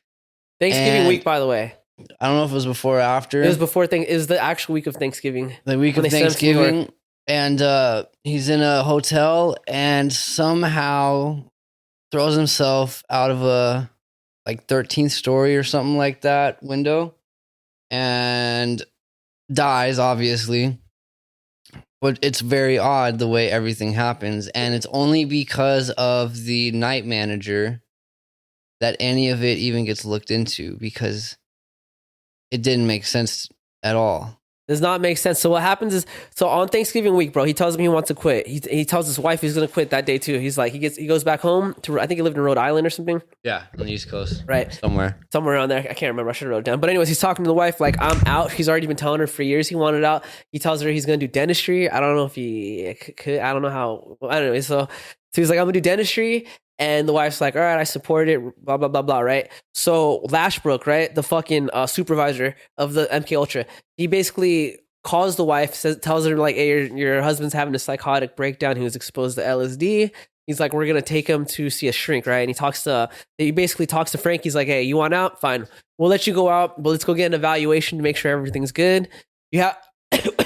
Thanksgiving week, by the way. I don't know if it was before or after. It was before it was the actual week of Thanksgiving. The week of Thanksgiving. And he's in a hotel and somehow throws himself out of a like 13th story or something like that window and dies, obviously. But it's very odd the way everything happens. And it's only because of the night manager that any of it even gets looked into because it didn't make sense at all. Does not make sense. So what happens is, so on Thanksgiving week, bro, he tells him he wants to quit. He tells his wife he's going to quit that day too. He's like, he goes back home to, I think he lived in Rhode Island or something. Yeah, on the East Coast. Right. Somewhere around there. I can't remember. I should have wrote it down. But anyways, he's talking to the wife like, I'm out. He's already been telling her for years he wanted out. He tells her he's going to do dentistry. I don't know if he could. I don't know how. I don't know. So he's like, I'm going to do dentistry. And the wife's like, all right, I support it, blah, blah, blah, blah, right? So Lashbrook, right, the fucking supervisor of the MK Ultra, he basically calls the wife, tells her like, hey, your husband's having a psychotic breakdown. He was exposed to LSD. He's like, we're going to take him to see a shrink, right? And he basically talks to Frank. He's like, hey, you want out? Fine. We'll let you go out, but let's go get an evaluation to make sure everything's good. You have,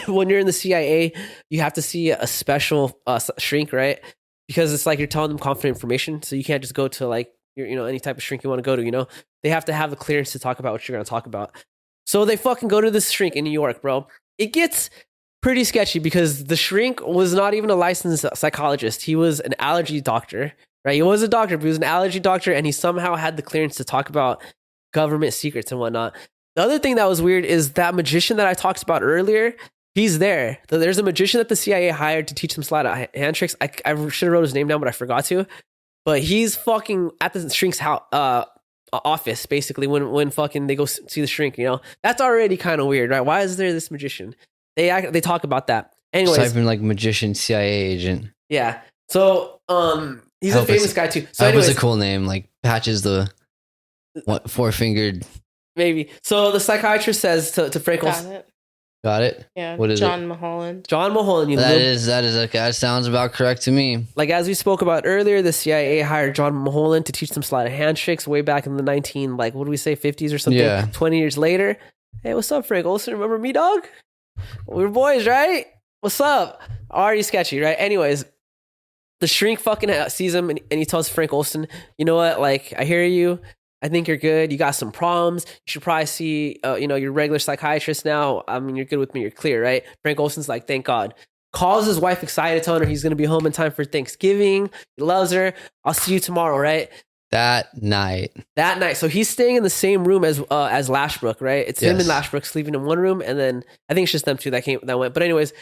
when you're in the CIA, you have to see a special shrink, right? Because it's like you're telling them confidential information, so you can't just go to like any type of shrink you want to go to. You know, they have to have the clearance to talk about what you're going to talk about. So they fucking go to this shrink in New York, bro. It gets pretty sketchy because the shrink was not even a licensed psychologist. He was an allergy doctor, right? He was a doctor, but he was an allergy doctor, and he somehow had the clearance to talk about government secrets and whatnot. The other thing that was weird is that magician that I talked about earlier. He's there. There's a magician that the CIA hired to teach them sleight of hand tricks. I should have wrote his name down, but I forgot to. but he's fucking at the shrink's house, office basically when fucking they go see the shrink. You know, that's already kind of weird, right? Why is there this magician? They talk about that. Anyways, Type in like magician CIA agent. yeah. So he's a famous guy too. So that was anyways, a cool name. Like Patches the four-fingered. maybe. So the psychiatrist says to Frank Got Olson, it. Got it. Yeah. What is John Mulholland. John Mulholland, you know, That sounds about correct to me. like as we spoke about earlier, the CIA hired John Mulholland to teach them sleight of hand tricks way back in the 50s or something. Yeah. 20 years later. Hey, what's up, Frank Olson? Remember me, dog? We were boys, right? What's up? Already sketchy, right? Anyways, the shrink fucking sees him and he tells Frank Olson, you know what? Like, I hear you. I think you're good. You got some problems. You should probably see, your regular psychiatrist now. I mean, you're good with me. You're clear, right? Frank Olson's like, thank God. Calls his wife excited, telling her he's going to be home in time for Thanksgiving. He loves her. I'll see you tomorrow, right? That night. So he's staying in the same room as Lashbrook, right? It's him and Yes. Lashbrook sleeping in one room, and then I think it's just them two that went. But anyways,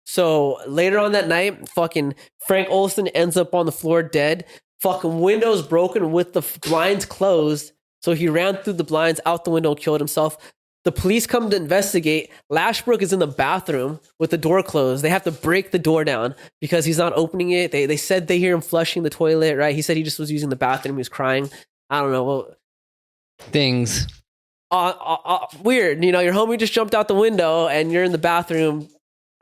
so later on that night, fucking Frank Olson ends up on the floor dead. Fucking windows broken with the blinds closed. So he ran through the blinds out the window and killed himself. The police come to investigate. Lashbrook is in the bathroom with the door closed. They have to break the door down because he's not opening it. They said they hear him flushing the toilet, right? He said he just was using the bathroom. He was crying. I don't know. Well, Things. weird. You know, your homie just jumped out the window and you're in the bathroom,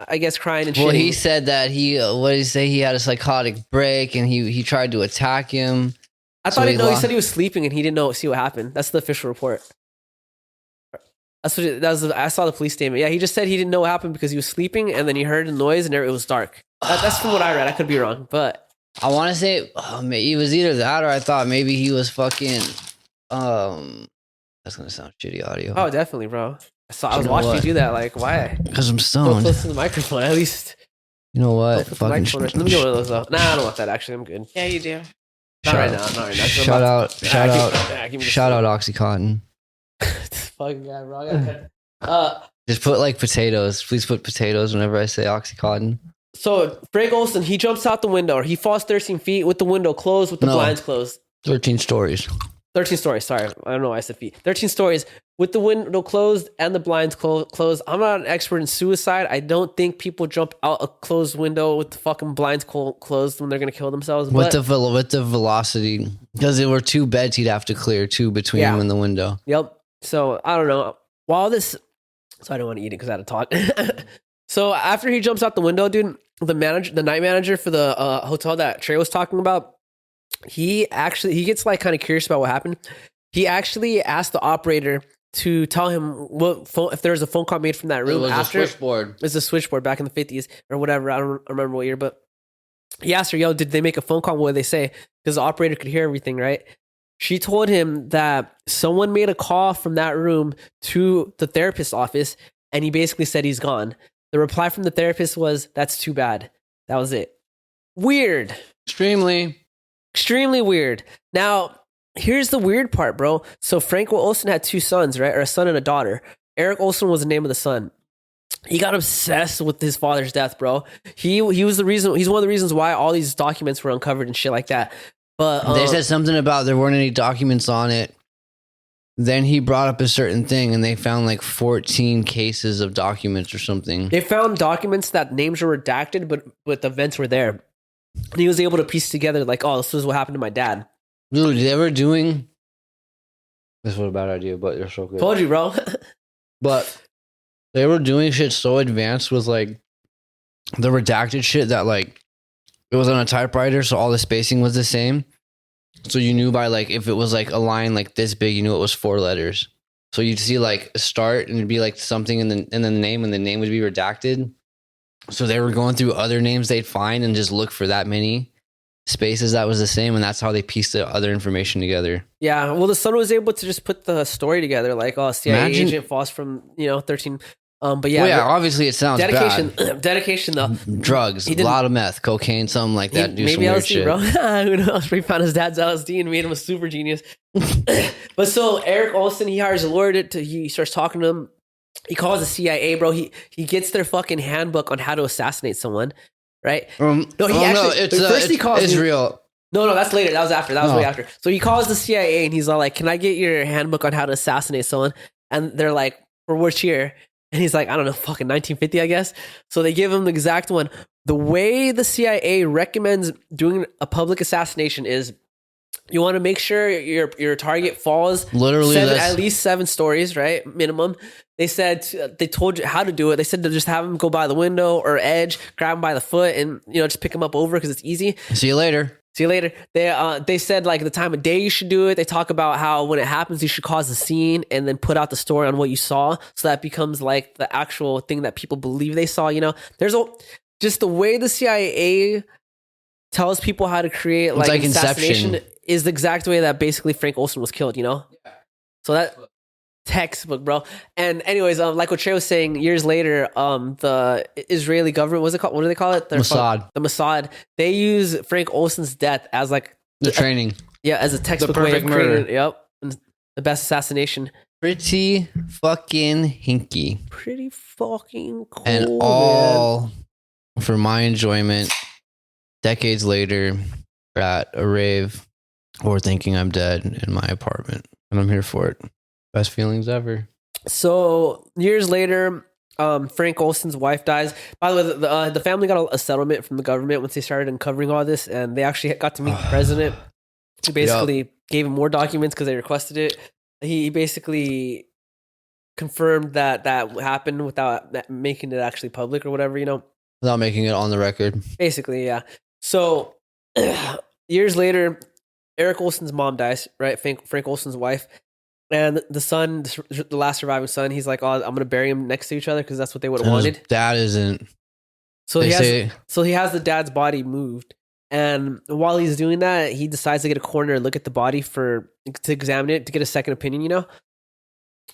I guess, crying and shitting. Well, he said that what did he say? He had a psychotic break and he tried to attack him. I thought he said he was sleeping and he didn't see what happened. That's the official report. I saw the police statement. Yeah, he just said he didn't know what happened because he was sleeping and then he heard a noise and it was dark. That's from what I read. I could be wrong, but I want to say it was either that or I thought maybe he was fucking. That's gonna sound shitty audio. oh, definitely, bro. I was know watching you what? do that. Like, why? Because I'm Go stoned. close to the microphone, at least. You know Go what? close to the microphone. Let me get one of those though. Nah, I don't want that. Actually, I'm good. Yeah, you do. Not right now. Not right now. Shout out Oxycontin. This fucking guy, bro. I gotta- Just put like potatoes. Please put potatoes whenever I say Oxycontin. So Frank Olson, he jumps out the window. He falls 13 feet with the window closed, with the blinds closed. 13 stories. 13 stories. Sorry, I don't know why I said feet. 13 stories with the window closed and the blinds closed. I'm not an expert in suicide. I don't think people jump out a closed window with the fucking blinds closed when they're gonna kill themselves. With the velocity, because there were two beds he'd have to clear, two between him and the window. Yep. So I don't know. So I don't want to eat it because I had to talk. So after he jumps out the window, dude, the night manager for the hotel that Trey was talking about, he gets like kind of curious about what happened. He actually asked the operator to tell him if there was a phone call made from that room. It was after. a switchboard. It was a switchboard back in the 50s or whatever. I don't remember what year, but he asked her, yo, did they make a phone call? What did they say? Because the operator could hear everything, right? She told him that someone made a call from that room to the therapist's office, and he basically said he's gone. The reply from the therapist was, that's too bad. That was it. Weird. Extremely weird. Now, here's the weird part, bro. So Frank Olson had two sons, right? Or a son and a daughter. Eric Olson was the name of the son. He got obsessed with his father's death, bro. He was the reason. He's one of the reasons why all these documents were uncovered and shit like that. But They said something about there weren't any documents on it. Then he brought up a certain thing and they found like 14 cases of documents or something. They found documents that names were redacted, but the events were there. And he was able to piece together like, oh, this is what happened to my dad. Dude, they were doing... This was a bad idea, but they're so good. Told you, bro. But they were doing shit so advanced with like the redacted shit that like it was on a typewriter, so all the spacing was the same. So you knew by like if it was like a line like this big, you knew it was 4 letters. So you'd see like a start and it'd be like something and then the name, and the name would be redacted. So they were going through other names they'd find and just look for that many spaces that was the same, and that's how they pieced the other information together. Yeah, well, the son was able to just put the story together, like, oh, CIA agent falls from 13. But yeah, well, yeah, obviously it sounds dedication, bad. Dedication though. Drugs, a lot of meth, cocaine, something like that. Do maybe some weird LSD, shit. bro. Who knows? We found his dad's LSD and made him a super genius. But so Eric Olson, he hires a lawyer he starts talking to him. He calls the CIA, bro. He gets their fucking handbook on how to assassinate someone, right? It's he calls real. No, that's later. That was after. That was Oh. way after. So he calls the CIA and he's all like, "Can I get your handbook on how to assassinate someone?" And they're like, "For which year?" And he's like, "I don't know, fucking 1950, I guess." So they give him the exact one. The way the CIA recommends doing a public assassination is you want to make sure your target falls Literally, at least 7 stories, right? Minimum. They said they told you how to do it. They said to just have him go by the window or edge, grab him by the foot, and just pick him up over because it's easy. See you later. See you later. They said like the time of day you should do it. They talk about how when it happens you should cause a scene and then put out the story on what you saw, so that becomes like the actual thing that people believe they saw. There's just the way the CIA tells people how to create like like assassination Inception. is the exact way that basically Frank Olson was killed. So that textbook, bro. And anyways, like what Trey was saying, years later, the Israeli government, what's it called? What do they call it? Mossad. The Mossad. They use Frank Olson's death as like The training. as a textbook way of perfect creating. murder. Yep, and the best assassination. Pretty fucking hinky. Pretty fucking cool. And man. all for my enjoyment, decades later, at a rave or thinking I'm dead in my apartment. And I'm here for it. Best feelings ever. So years later, Frank Olson's wife dies. By the way, the family got a settlement from the government once they started uncovering all this, and they actually got to meet the president, who basically gave him more documents because they requested it. He basically confirmed that happened without making it actually public or whatever, Without making it on the record. Basically, yeah. So years later, Eric Olson's mom dies, right? Frank Olson's wife. And the son, the last surviving son, he's like, "Oh, I'm gonna bury him next to each other because that's what they would have wanted." Dad isn't. So he has the dad's body moved, and while he's doing that, he decides to get a coroner and look at the body to examine it to get a second opinion.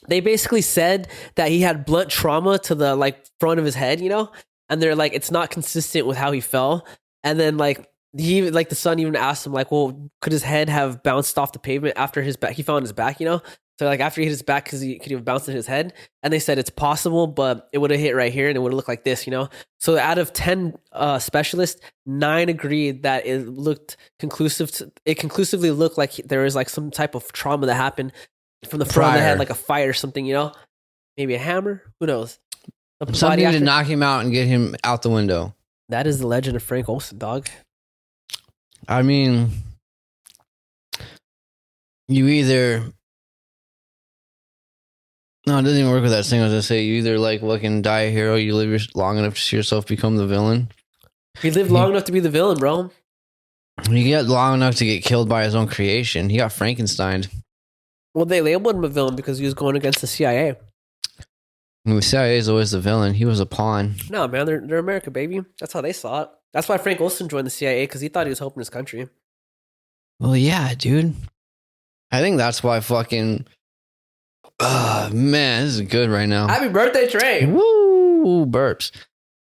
They basically said that he had blunt trauma to the like front of his head, and they're like, it's not consistent with how he fell. And then like the son even asked him like, well, could his head have bounced off the pavement after his back? He fell on his back, So like after he hit his back, could he have bounced in his head? And they said it's possible, but it would have hit right here and it would have looked like this, So out of 10 specialists, 9 agreed that it looked conclusive. It conclusively looked like there was like some type of trauma that happened from the front of the head, like a fire or something, Maybe a hammer. Who knows? Something to knock him out and get him out the window. That is the legend of Frank Olson, dog. I mean, you either... No, it doesn't even work with that thing. I was going to say, you either like fucking die a hero, you live long enough to see yourself become the villain. He lived long enough to be the villain, bro. He got long enough to get killed by his own creation. He got Frankensteined. Well, they labeled him a villain because he was going against the CIA. And the CIA is always the villain. He was a pawn. No, man, they're America, baby. That's how they saw it. That's why Frank Olson joined the CIA, because he thought he was helping his country. Well, yeah, dude. I think that's why fucking... man, this is good right now. Happy birthday, Trey. Woo, burps.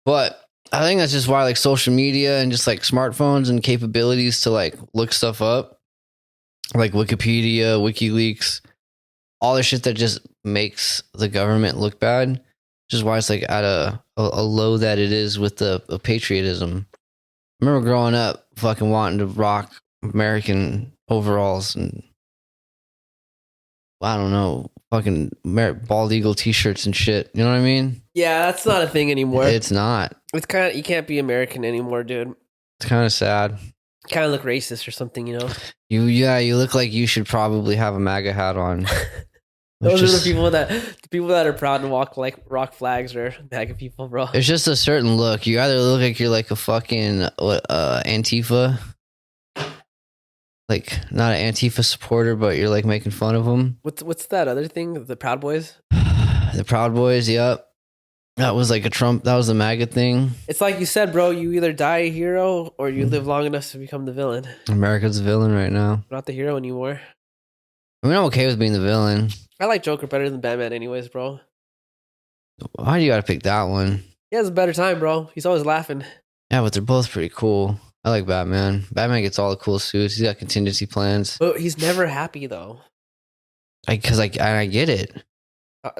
But I think that's just why like social media and just like smartphones and capabilities to like look stuff up, like Wikipedia, WikiLeaks, all the shit that just makes the government look bad, which is why it's like at a low that it is with the patriotism. I remember growing up fucking wanting to rock American overalls and I don't know, fucking bald eagle t-shirts and shit. You know what I mean? Yeah, that's not a thing anymore. It's not. It's kind of, you can't be American anymore, dude. It's kind of sad. Kind of look racist or something, You look like you should probably have a MAGA hat on. Those are the people that are proud to rock flags or MAGA people, bro. It's just a certain look. You either look like you're like a fucking Antifa, like not an Antifa supporter, but you're like making fun of them. What's that other thing? The Proud Boys? The Proud Boys, yep. That was like that was the MAGA thing. It's like you said, bro, you either die a hero or you live long enough to become the villain. America's the villain right now. Not the hero anymore. I mean, I'm okay with being the villain. I like Joker better than Batman anyways, bro. Why do you gotta pick that one? He has a better time, bro. He's always laughing. Yeah, but they're both pretty cool. I like Batman. Batman gets all the cool suits. He's got contingency plans. But he's never happy, though. Because I get it.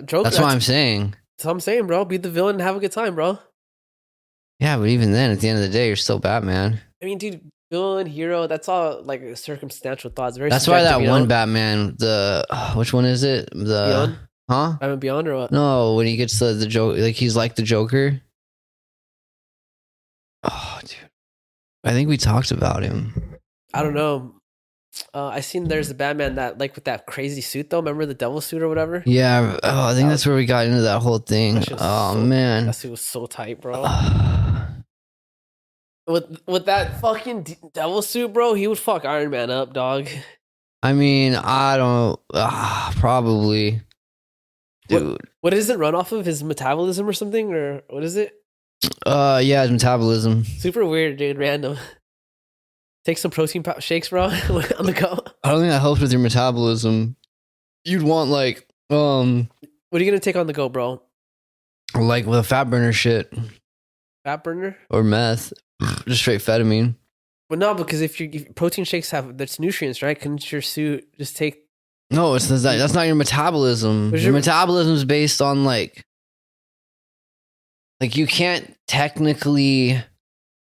Joker, that's what I'm saying. That's what I'm saying, bro. Be the villain and have a good time, bro. Yeah, but even then, at the end of the day, you're still Batman. I mean, dude, villain, hero. That's all like circumstantial thoughts. Very That's why that subjective, you one know? Batman, which one is it? Beyond? Huh? Batman Beyond or what? No, when he gets the joke, like he's like the Joker. Oh, dude. I think we talked about him. I don't know. I seen there's a Batman that like with that crazy suit though. Remember the devil suit or whatever? Yeah. Oh, I think that's where we got into that whole thing. That shit was Oh so- man. That suit was so tight, bro. With that fucking devil suit, bro, he would fuck Iron Man up, dog. I mean, I don't. Probably, dude. What does it run off of? His metabolism or something, or what is it? Yeah, his metabolism. Super weird, dude. Random. Take some protein shakes, bro. On the go. I don't think that helps with your metabolism. You'd want like What are you gonna take on the go, bro? with a fat burner shit Fat burner? or meth, just straight amphetamine. Well, no, because if protein shakes have that's nutrients, right? Couldn't your suit just take? No, that's not your metabolism. What's Your your- metabolism is based on like you can't technically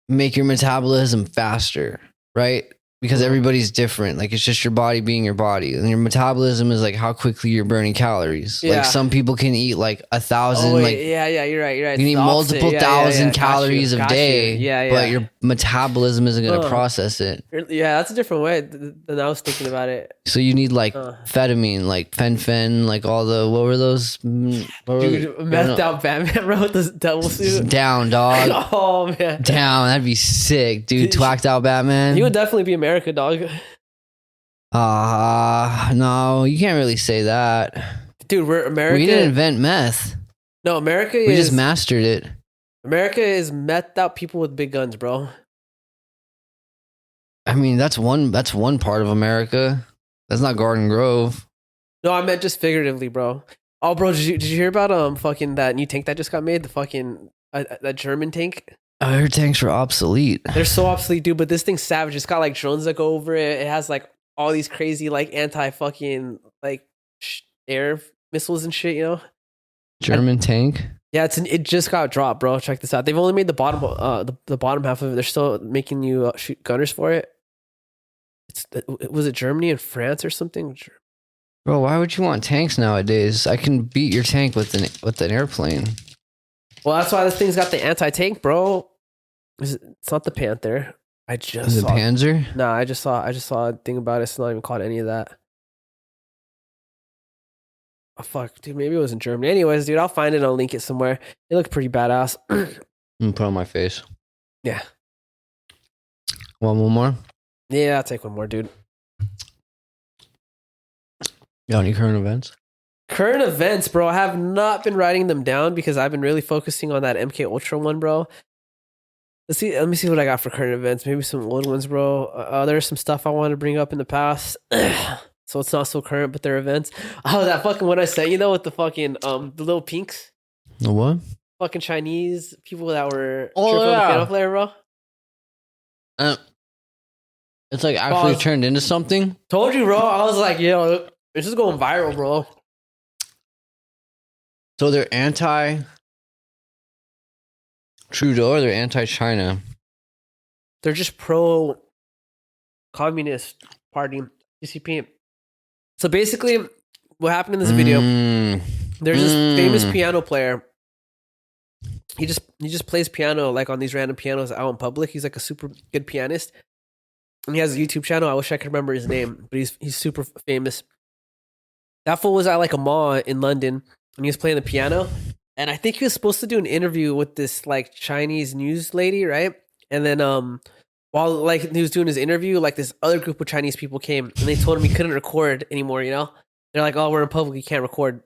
make your metabolism faster, right? Because everybody's different. Like it's just your body being your body, and your metabolism is like how quickly you're burning calories. Yeah. Like some people can eat like 1,000, Oh, wait, like yeah, you're right. you It's need the opposite. multiple Yeah, thousand Got you, calories a got you. day. Yeah. But your metabolism isn't going to Ugh. process it. Yeah, that's a different way than I was thinking about it. So you need like Uh. amphetamine, like fen, like all the what were those? Dude, methed out Batman, bro, with the devil suit. Down, dog. Oh man, Down. That'd be sick, dude. Dude, Twacked out Batman. he would definitely be America, dog. No, you can't really say that. Dude, we're America. We didn't invent meth. No, America We is just mastered it. America is methed out people with big guns, bro. I mean, that's one part of America. That's not Garden Grove. No, I meant just figuratively, bro. Oh, bro, did you hear about fucking that new tank that just got made? The fucking that German tank. I heard tanks were obsolete. They're so obsolete, dude. But this thing's savage. It's got like drones that go over it. It has like all these crazy like anti fucking like air missiles and shit. You know. German tank. Yeah, it just got dropped, bro. Check this out. They've only made the bottom the bottom half of it. They're still making you shoot gunners for it. Was it Germany and France or something? Bro, why would you want tanks nowadays? I can beat your tank with an airplane. Well, that's why this thing's got the anti-tank, bro. It's not the Panther. I just Is it saw. Panzer? No, I just saw a thing about it. It's not even called any of that. Oh fuck, dude. Maybe it was in Germany. Anyways, dude, I'll find it. I'll link it somewhere. It looked pretty badass. I'm put on my face. Yeah. Want one more? Yeah, I'll take one more, dude. Got any current events? Current events, bro. I have not been writing them down because I've been really focusing on that MK Ultra one, bro. Let me see what I got for current events. Maybe some old ones, bro. There's some stuff I wanted to bring up in the past. So it's not so current, but they're events. Oh, that fucking one I sent you though with the fucking the little pinks. The what? Fucking Chinese people that were Oh, tripping on the yeah. piano player, bro. It's like actually Pause. turned into something. Told you, bro. I was like, yo, this is going viral, bro. So they're anti Trudeau or they're anti China. They're just pro communist party, CCP. So basically, what happened in this video? There's this famous piano player. He just plays piano like on these random pianos out in public. He's like a super good pianist, and he has a YouTube channel. I wish I could remember his name, but he's super famous. That fool was at like a mall in London, and he was playing the piano. And I think he was supposed to do an interview with this like Chinese news lady, right? And then while like he was doing his interview, like this other group of Chinese people came and they told him he couldn't record anymore. You know, they're like, "Oh, we're in public, you can't record."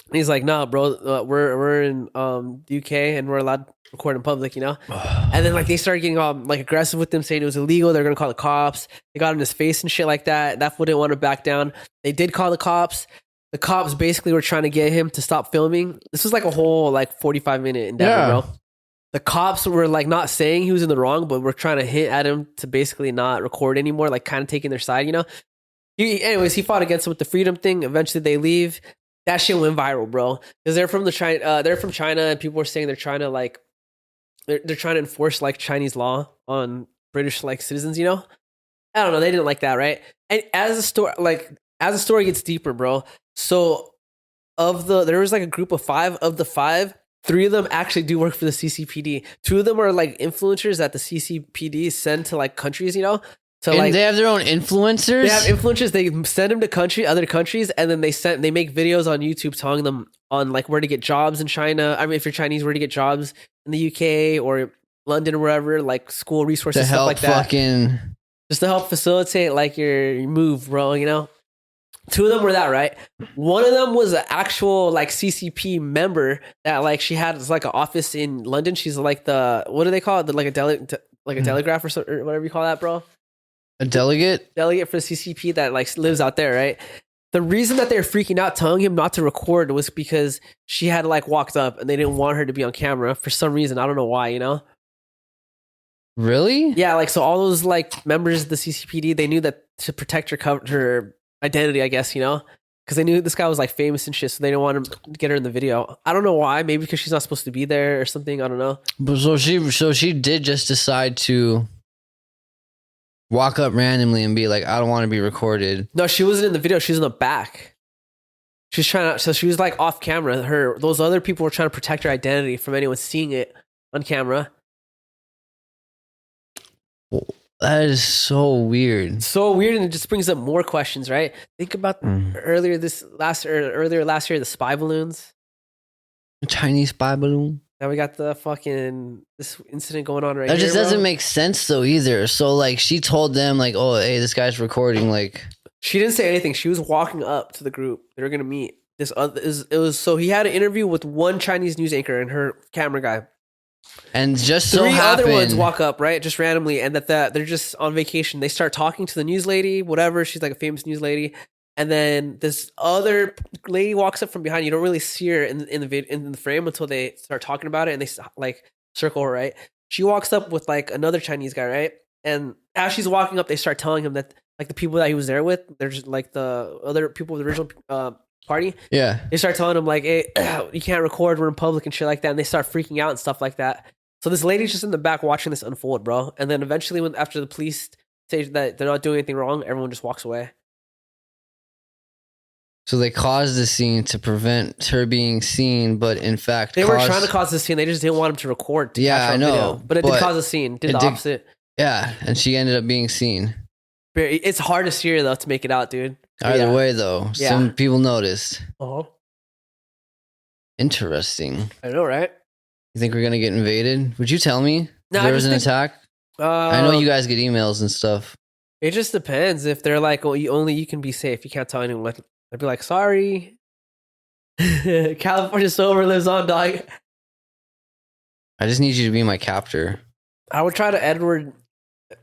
And he's like, "Nah, bro, we're in the UK and we're allowed to record in public, you know." And then like they started getting all like aggressive with him, saying it was illegal. They're gonna call the cops. They got in his face and shit like that. That fool didn't want to back down. They did call the cops. The cops basically were trying to get him to stop filming. This was like a whole like 45-minute endeavor, bro. The cops were like not saying he was in the wrong, but were trying to hint at him to basically not record anymore, like kind of taking their side, you know. He fought against them with the freedom thing. Eventually, they leave. That shit went viral, bro, because they're from China, and people were saying they're trying to like they're trying to enforce like Chinese law on British like citizens, you know. I don't know, they didn't like that, right? And as the story gets deeper, bro. So there was like a group of 5. Of the 5, 3 of them actually do work for the CCPD. 2 of them are like influencers that the CCPD send to like countries, you know. So And like they have their own influencers. they have influencers. They send them to other countries, and then they make videos on YouTube telling them on like where to get jobs in China. I mean, if you're Chinese, where to get jobs in the UK or London or wherever, like school resources, to stuff help like that. fucking Just to help facilitate like your move, bro, you know? 2 of them were that, right? One of them was an actual like CCP member that like she had like an office in London. She's like what do they call it? Like a telegraph or whatever you call that, bro. a delegate. Delegate for the CCP that like lives out there, right? The reason that they're freaking out, telling him not to record, was because she had like walked up and they didn't want her to be on camera for some reason. I don't know why, you know? Really? Yeah, like so all those like members of the CCPD, they knew that to protect her identity, I guess, you know, because they knew this guy was like famous and shit, so they didn't want to get her in the video. I don't know why. Maybe because she's not supposed to be there or something. I don't know. But so she did just decide to walk up randomly and be like, I don't want to be recorded. No, she wasn't in the video. She was in the back. She's trying to. So she was like off camera. Those other people were trying to protect her identity from anyone seeing it on camera. That is so weird. So weird, and it just brings up more questions, right? Think about earlier last year, the spy balloons. A Chinese spy balloon. Now we got this incident going on right That here. just doesn't make sense though either. So like she told them like, oh hey, this guy's recording. Like she didn't say anything. She was walking up to the group. They were gonna meet. So he had an interview with one Chinese news anchor and her camera guy. And just so 3 happened, other ones walk up, right? Just randomly, and that they're just on vacation. They start talking to the news lady, whatever. She's like a famous news lady. And then this other lady walks up from behind. You don't really see her in the frame until they start talking about it, and they like circle her, right? She walks up with like another Chinese guy, right? And as she's walking up, they start telling him that like the people that he was there with, they're just like the other people with the original party. Yeah. They start telling him like, hey, you can't record, we're in public and shit like that. And they start freaking out and stuff like that. So this lady's just in the back watching this unfold, bro. And then eventually after the police say that they're not doing anything wrong, everyone just walks away. So they caused the scene to prevent her being seen, but in fact, they were trying to cause the scene. They just didn't want him to record. Yeah, I know. Video. But it did cause a scene. Did the opposite. Yeah, and she ended up being seen. It's hard to see her though to make it out, dude. Either way, though, some people noticed. Oh, interesting. I know, right? You think we're gonna get invaded? Would you tell me No, if there was an attack? I know you guys get emails and stuff. It just depends. If they're like, "Oh, only you can be safe. You can't tell anyone." I'd be like, "Sorry, California sober lives on, dog." I just need you to be my captor. I would try to Edward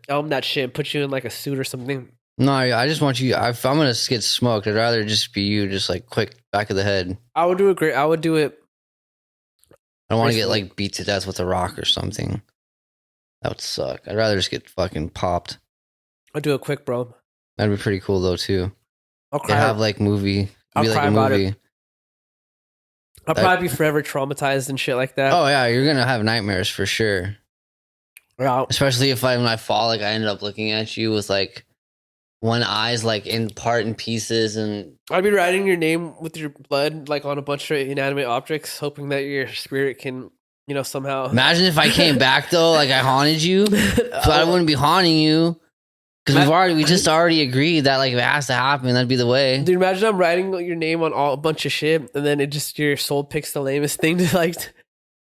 that shit, put you in like a suit or something. No, I just want you. If I'm gonna get smoked, I'd rather just be you, just like quick back of the head. I would do it great. I would do it. I don't want to get like beat to death with a rock or something. That would suck. I'd rather just get fucking popped. I'll do it quick, bro. That'd be pretty cool though too. I'll cry. They have like movie. I'll cry about it. I'll Like, probably be forever traumatized and shit like that. Oh yeah, you're gonna have nightmares for sure. Yeah. Especially if when I fall, like I ended up looking at you with like one eye's like in pieces, and I'd be writing your name with your blood like on a bunch of inanimate objects, hoping that your spirit can, somehow. Imagine if I came back though, like I haunted you, so I wouldn't be haunting you. Because we just already agreed that like if it has to happen, that'd be the way. Dude, imagine I'm writing your name on a bunch of shit, and then your soul picks the lamest thing to like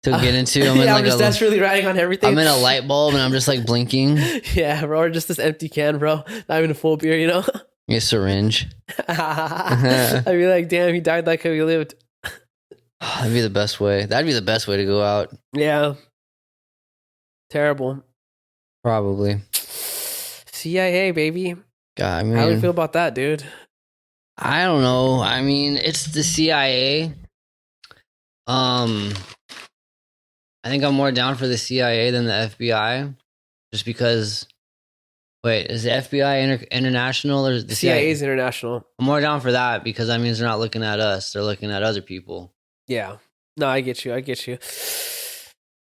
to get into. I'm just desperately writing on everything. I'm in a light bulb and I'm just like blinking. Yeah, bro, or just this empty can, bro. Not even a full beer, A syringe. I'd be like, damn, he died like how he lived. That'd be the best way. That'd be the best way to go out. Yeah. Terrible. Probably. CIA, baby. God, man. How do you feel about that, dude? I don't know. I mean, it's the CIA. I think I'm more down for the CIA than the FBI, just because. Wait, is the FBI international or the CIA is international? I'm more down for that because that means they're not looking at us; they're looking at other people. Yeah. No, I get you.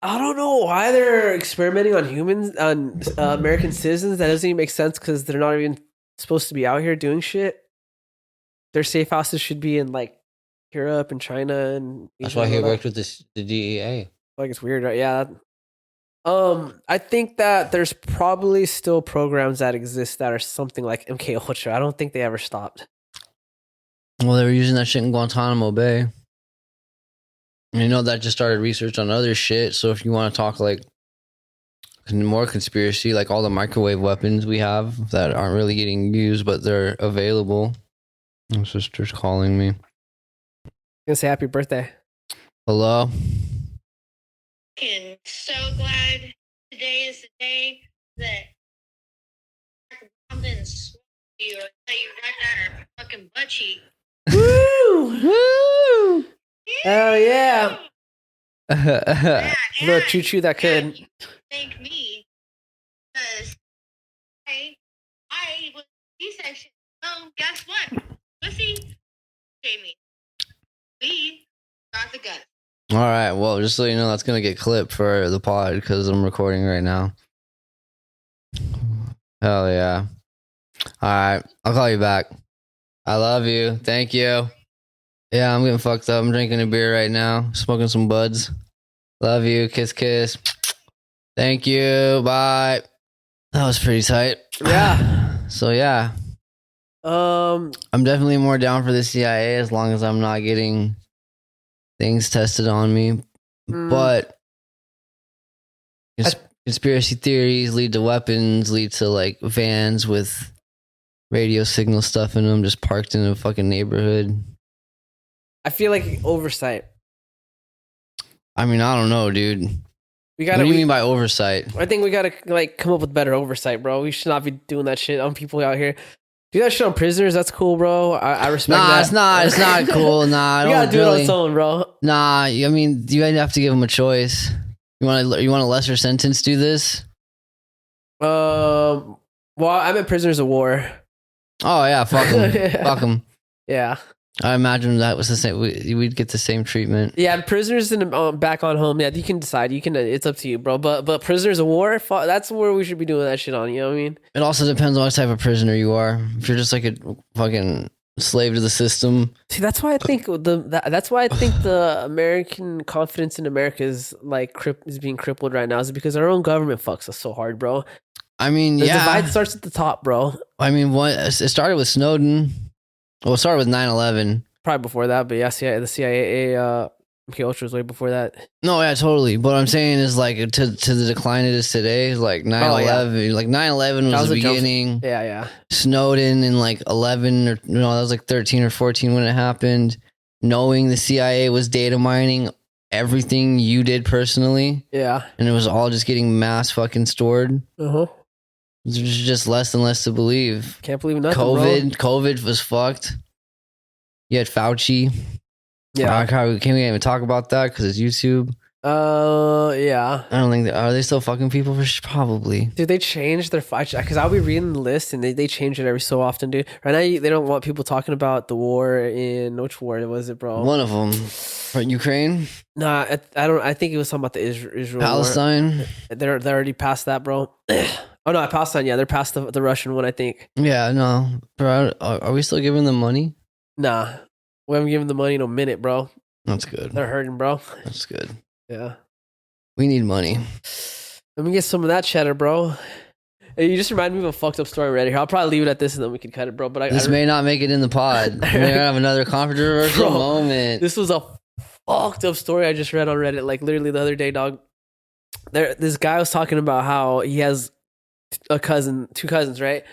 I don't know why they're experimenting on humans, on American citizens. That doesn't even make sense because they're not even supposed to be out here doing shit. Their safe houses should be in like Europe and China and That's Asia why and he all that. worked with the DEA. Like it's weird, right? Yeah. I think that there's probably still programs that exist that are something like MK Ultra. I don't think they ever stopped. Well, they were using that shit in Guantanamo Bay. And you know, that just started research on other shit. So if you want to talk like more conspiracy, like all the microwave weapons we have that aren't really getting used, but they're available. My sister's calling me. I'm gonna say happy birthday. Hello? So glad today is the day that Mom didn't swallow you or tell you right down her fucking butt cheek. Woo! Woo! Hell yeah! Yeah, A little choo choo that could. you thank me because I was C-section. So guess what? Pussy gave me. We got the guts. All right. Well, just so you know, that's going to get clipped for the pod because I'm recording right now. Hell yeah. All right. I'll call you back. I love you. Thank you. Yeah, I'm getting fucked up. I'm drinking a beer right now, smoking some buds. Love you. Kiss, kiss. Thank you. Bye. That was pretty tight. Yeah. So, yeah. I'm definitely more down for the CIA as long as I'm not getting things tested on me. But conspiracy theories lead to weapons, lead to like vans with radio signal stuff in them just parked in a fucking neighborhood. I feel like oversight. I mean, I don't know, dude. We What gotta. do you mean by oversight? I think we gotta like come up with better oversight, bro. We should not be doing that shit on people out here. Do that shit on prisoners. That's cool, bro. I respect that. It's not cool. Nah, I You don't gotta do really. it on someone, bro. Nah, I mean, you have to give them a choice. You want a lesser sentence? Do this. Well, I'm in prisoners of war. Oh yeah, fuck them. Yeah. Fuck them. Yeah. I imagine that was the same. We'd get the same treatment. Yeah, prisoners in back on home. Yeah, you can decide. You can. It's up to you, bro. But prisoners of war. That's where we should be doing that shit on. You know what I mean? It also depends on what type of prisoner you are. If you're just like a fucking slave to the system. See, that's why I think that's why I think the American confidence in America is like is being crippled right now. Is because our own government fucks us so hard, bro. I mean, The yeah. divide starts at the top, bro. I mean, it started with Snowden. Well, it started with 9/11. Probably before that, but yeah, the CIA, MK Ultra was way before that. No, yeah, totally. But what I'm saying is like to the decline it is today, like 9/11. Like 9/11 was the beginning. Yeah. Snowden in like 11 or no, that was like 13 or 14 when it happened. Knowing the CIA was data mining everything you did personally, Yeah. and it was all just getting mass fucking stored. Uh-huh. There's just less and less to believe. Can't believe nothing, bro. COVID was fucked. You had Fauci. Yeah. Can't we even talk about that because it's YouTube? Yeah. I don't think are they still fucking people? Probably. Dude, they changed their fight because I'll be reading the list and they change it every so often, dude. Right now, they don't want people talking about the war in which war was it, bro? One of them, Ukraine. Nah, I don't. I think it was something about the Israel Palestine. War. They're already past that, bro. Oh no, Palestine. Yeah, they're past the Russian one, I think. Yeah, no, bro. Are we still giving them money? Nah, we haven't given the money in a minute, bro. That's good. They're hurting, bro. That's good. Yeah. We need money. Let me get some of that cheddar, bro. Hey, you just reminded me of a fucked up story right here. I'll probably leave it at this and then we can cut it, bro. But This may not make it in the pod. We may have another controversial Bro, moment. This was a fucked up story I just read on Reddit, like literally the other day, dog. This guy was talking about how he has two cousins, right?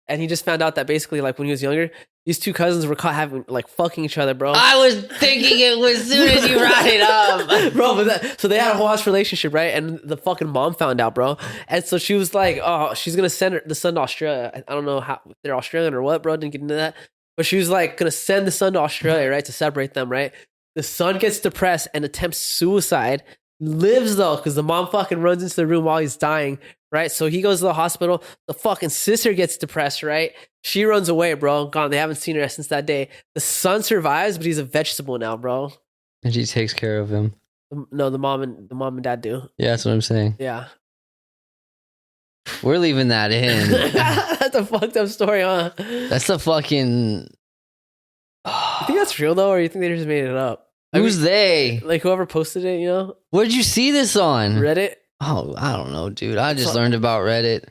And he just found out that basically, like when he was younger, these two cousins were caught having like fucking each other, bro. I was thinking it was as soon as you brought it up, bro. So they had a whole ass relationship, right? And the fucking mom found out, bro. And so she was like, "Oh, she's gonna send the son to Australia." I don't know how they're Australian or what, bro. Didn't get into that, but she was like gonna send the son to Australia, right, to separate them, right? The son gets depressed and attempts suicide. Lives though, because the mom fucking runs into the room while he's dying, right? So he goes to the hospital. The fucking sister gets depressed, right? She runs away, bro. Gone. They haven't seen her since that day. The son survives, but he's a vegetable now, bro. and she takes care of him. No, the mom and dad do. Yeah, that's what I'm saying. Yeah. We're leaving that in. That's a fucked up story, huh? That's the fucking. You think that's real though, or you think they just made it up? Who's they? Like whoever posted it, you know? Where'd you see this on? Reddit? Oh, I don't know, dude. I just learned about Reddit.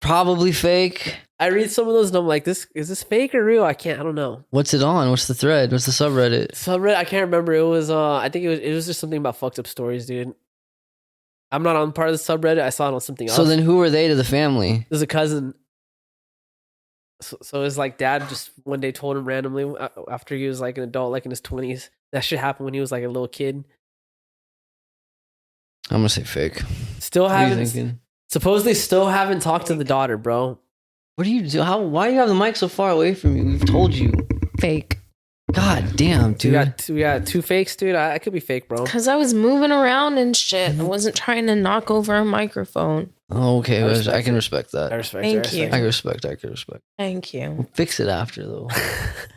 Probably fake. I read some of those and I'm like, is this fake or real? I don't know. What's it on? What's the thread? What's the subreddit? Subreddit, I can't remember. It was I think it was just something about fucked up stories, dude. I'm not on part of the subreddit. I saw it on something else. So then who are they to the family? There's a cousin. So his like dad just one day told him randomly after he was like an adult, like in his 20s. That shit happened when he was like a little kid. I'm gonna say fake. Still What are you haven't. thinking? Supposedly still haven't talked to the daughter, bro. What do you do? Why do you have the mic so far away from you? We've told you. Fake. God damn, We dude. got two fakes, dude. I could be fake, bro. Because I was moving around and shit. I wasn't trying to knock over a microphone. Oh, okay, I I can respect that. I respect. Thank you. I can respect. Thank you. We'll fix it after though.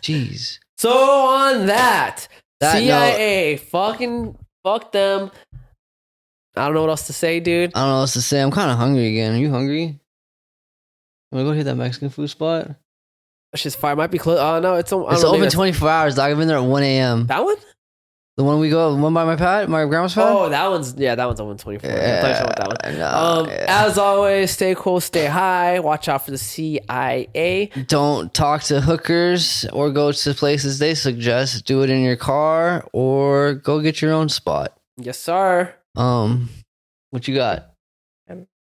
Jeez. So on that That CIA, fucking fuck them. I don't know what else to say, dude. I don't know what else to say. I'm kind of hungry again. Are you hungry? Wanna go hit that Mexican food spot? That shit's fire. Might be close. Oh no, it's It's open 24 hours, dog. I've been there at 1 a.m. That one? The one by my grandma's pad? Oh, that one's open 24. I thought you were talking about that one. No, yeah. As always, stay cool, stay high. Watch out for the CIA. Don't talk to hookers or go to places they suggest. Do it in your car or go get your own spot. Yes, sir. What you got?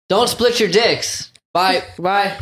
Don't split your dicks. Bye. Bye.